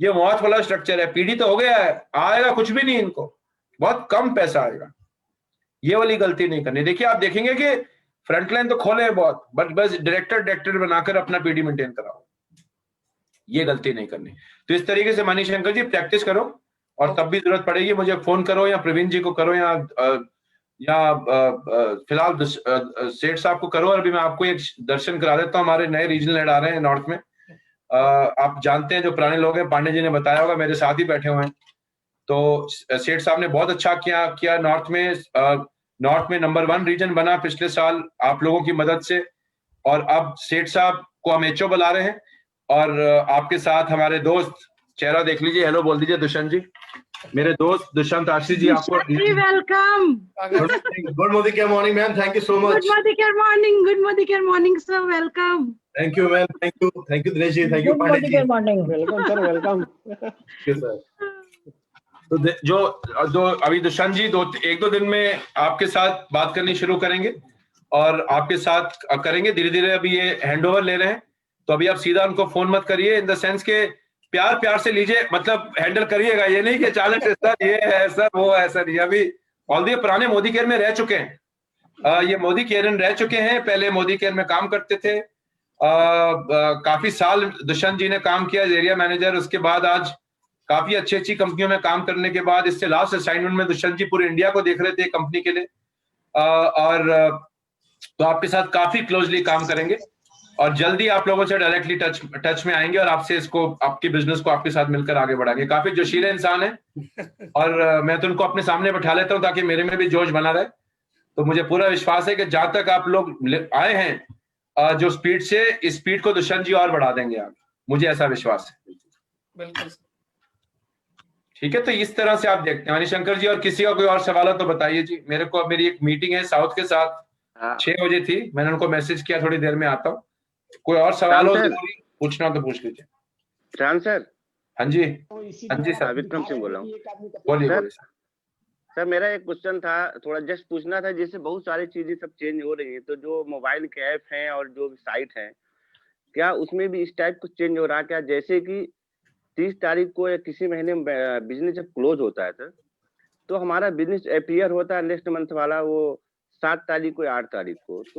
ये मौत वाला स्ट्रक्चर है। पीडी तो हो गया है, आएगा कुछ भी नहीं, इनको बहुत कम पैसा आएगा, ये वाली गलती नहीं करनी। देखिए आप देखेंगे कि फ्रंटलाइन तो खोले हैं बहुत, बट बस डायरेक्टर बनाकर अपना पीडी मेंटेन कराओ, ये गलती नहीं करनी। तो इस तरीके से मनीष शंकर जी प्रैक्टिस करो, और तब भी जरूरत पड़ेगी मुझे फोन करो, या प्रवीण जी को करो, या फिलहाल सेठ साहब को करो। और अभी मैं आपको एक दर्शन करा देता हूँ, हमारे नए रीजनल हेड आ रहे हैं नॉर्थ में, आप जानते हैं, जो पुराने लोग हैं, पांडे जी ने बताया होगा, मेरे साथ ही बैठे हुए हैं। तो सेठ साहब ने बहुत अच्छा किया नॉर्थ में नंबर 1 रीजन बना पिछले साल आप लोगों की मदद से, और अब सेठ साहब को हम एचओ बुला रहे हैं, और आपके साथ हमारे दोस्त, चेहरा देख लीजिए, हेलो बोल दीजिए दुष्यंत जी, मेरे दोस्त दुष्यंत आशीष जी आपको welcome Good Modicare morning, ma'am. Thank you so much. Good morning sir welcome Thank you, ma'am. Thank you, Dinesh ji. Thank you, Pandit ji. Welcome sir welcome Thank you, sir. तो जो अभी दुष्यंत जी एक दो दिन में आपके साथ बात करनी शुरू करेंगे और आपके साथ करेंगे धीरे धीरे। अभी ये हैंडओवर ले रहे हैं, तो अभी आप सीधा उनको फोन मत करिए, इन द सेंस के प्यार से लीजिए, मतलब हैंडल करिएगा। ये नहीं कि अचानक से सर ये है सर वो है सर। ये अभी ऑलरेडी पुराने मोदी केयर में रह चुके हैं, ये मोदी केयर रह चुके हैं, पहले मोदी केयर में काम करते थे। काफी साल दुष्यंत जी ने काम किया एरिया मैनेजर, उसके बाद आज काफी अच्छी कंपनियों में काम करने के बाद इससे लास्ट असाइनमेंट में दुष्यंत जी पूरे इंडिया को देख रहे थे कंपनी के लिए, और तो आपके साथ काफी क्लोजली काम करेंगे और जल्दी आप लोगों से डायरेक्टली टच में आएंगे और आपसे इसको आपकी बिजनेस को आपके साथ मिलकर आगे बढ़ाएंगे। काफी जोशीले इंसान है और मैं तो उनको अपने सामने बैठा लेता हूँ ताकि मेरे में भी जोश बना रहे। तो मुझे पूरा विश्वास है कि जहां तक आप लोग आए हैं जो स्पीड से, इस स्पीड को दुष्यंत जी और बढ़ा देंगे आप, मुझे ऐसा विश्वास है। बिल्कुल ठीक है, तो इस तरह से आप देखते हैं। मणिशंकर जी और किसी का कोई और सवाल हो तो बताइए जी। मेरे को मेरी एक मीटिंग है साउथ के साथ 6 बजे थी, मैंने उनको मैसेज किया थोड़ी देर में आता हूँ। कोई और सवाल हो तो पूछना तो पूछ लीजिए। राम सर। हाँ जी सर, विक्रम सिंह बोल रहा हूँ। बोलिए सर मेरा एक क्वेश्चन था, थोड़ा जस्ट पूछना था। जैसे बहुत सारी चीजें सब चेंज हो रही है, तो जो मोबाइल के ऐप हैं और जो साइट है, क्या उसमें भी इस टाइप कुछ चेंज हो रहा है क्या? जैसे कि 30 तारीख को या किसी महीने में बिजनेस जब क्लोज होता है सर, तो हमारा बिजनेस अपीयर होता है नेक्स्ट मंथ वाला, वो 7 तारीख को या 8 तारीख को। तो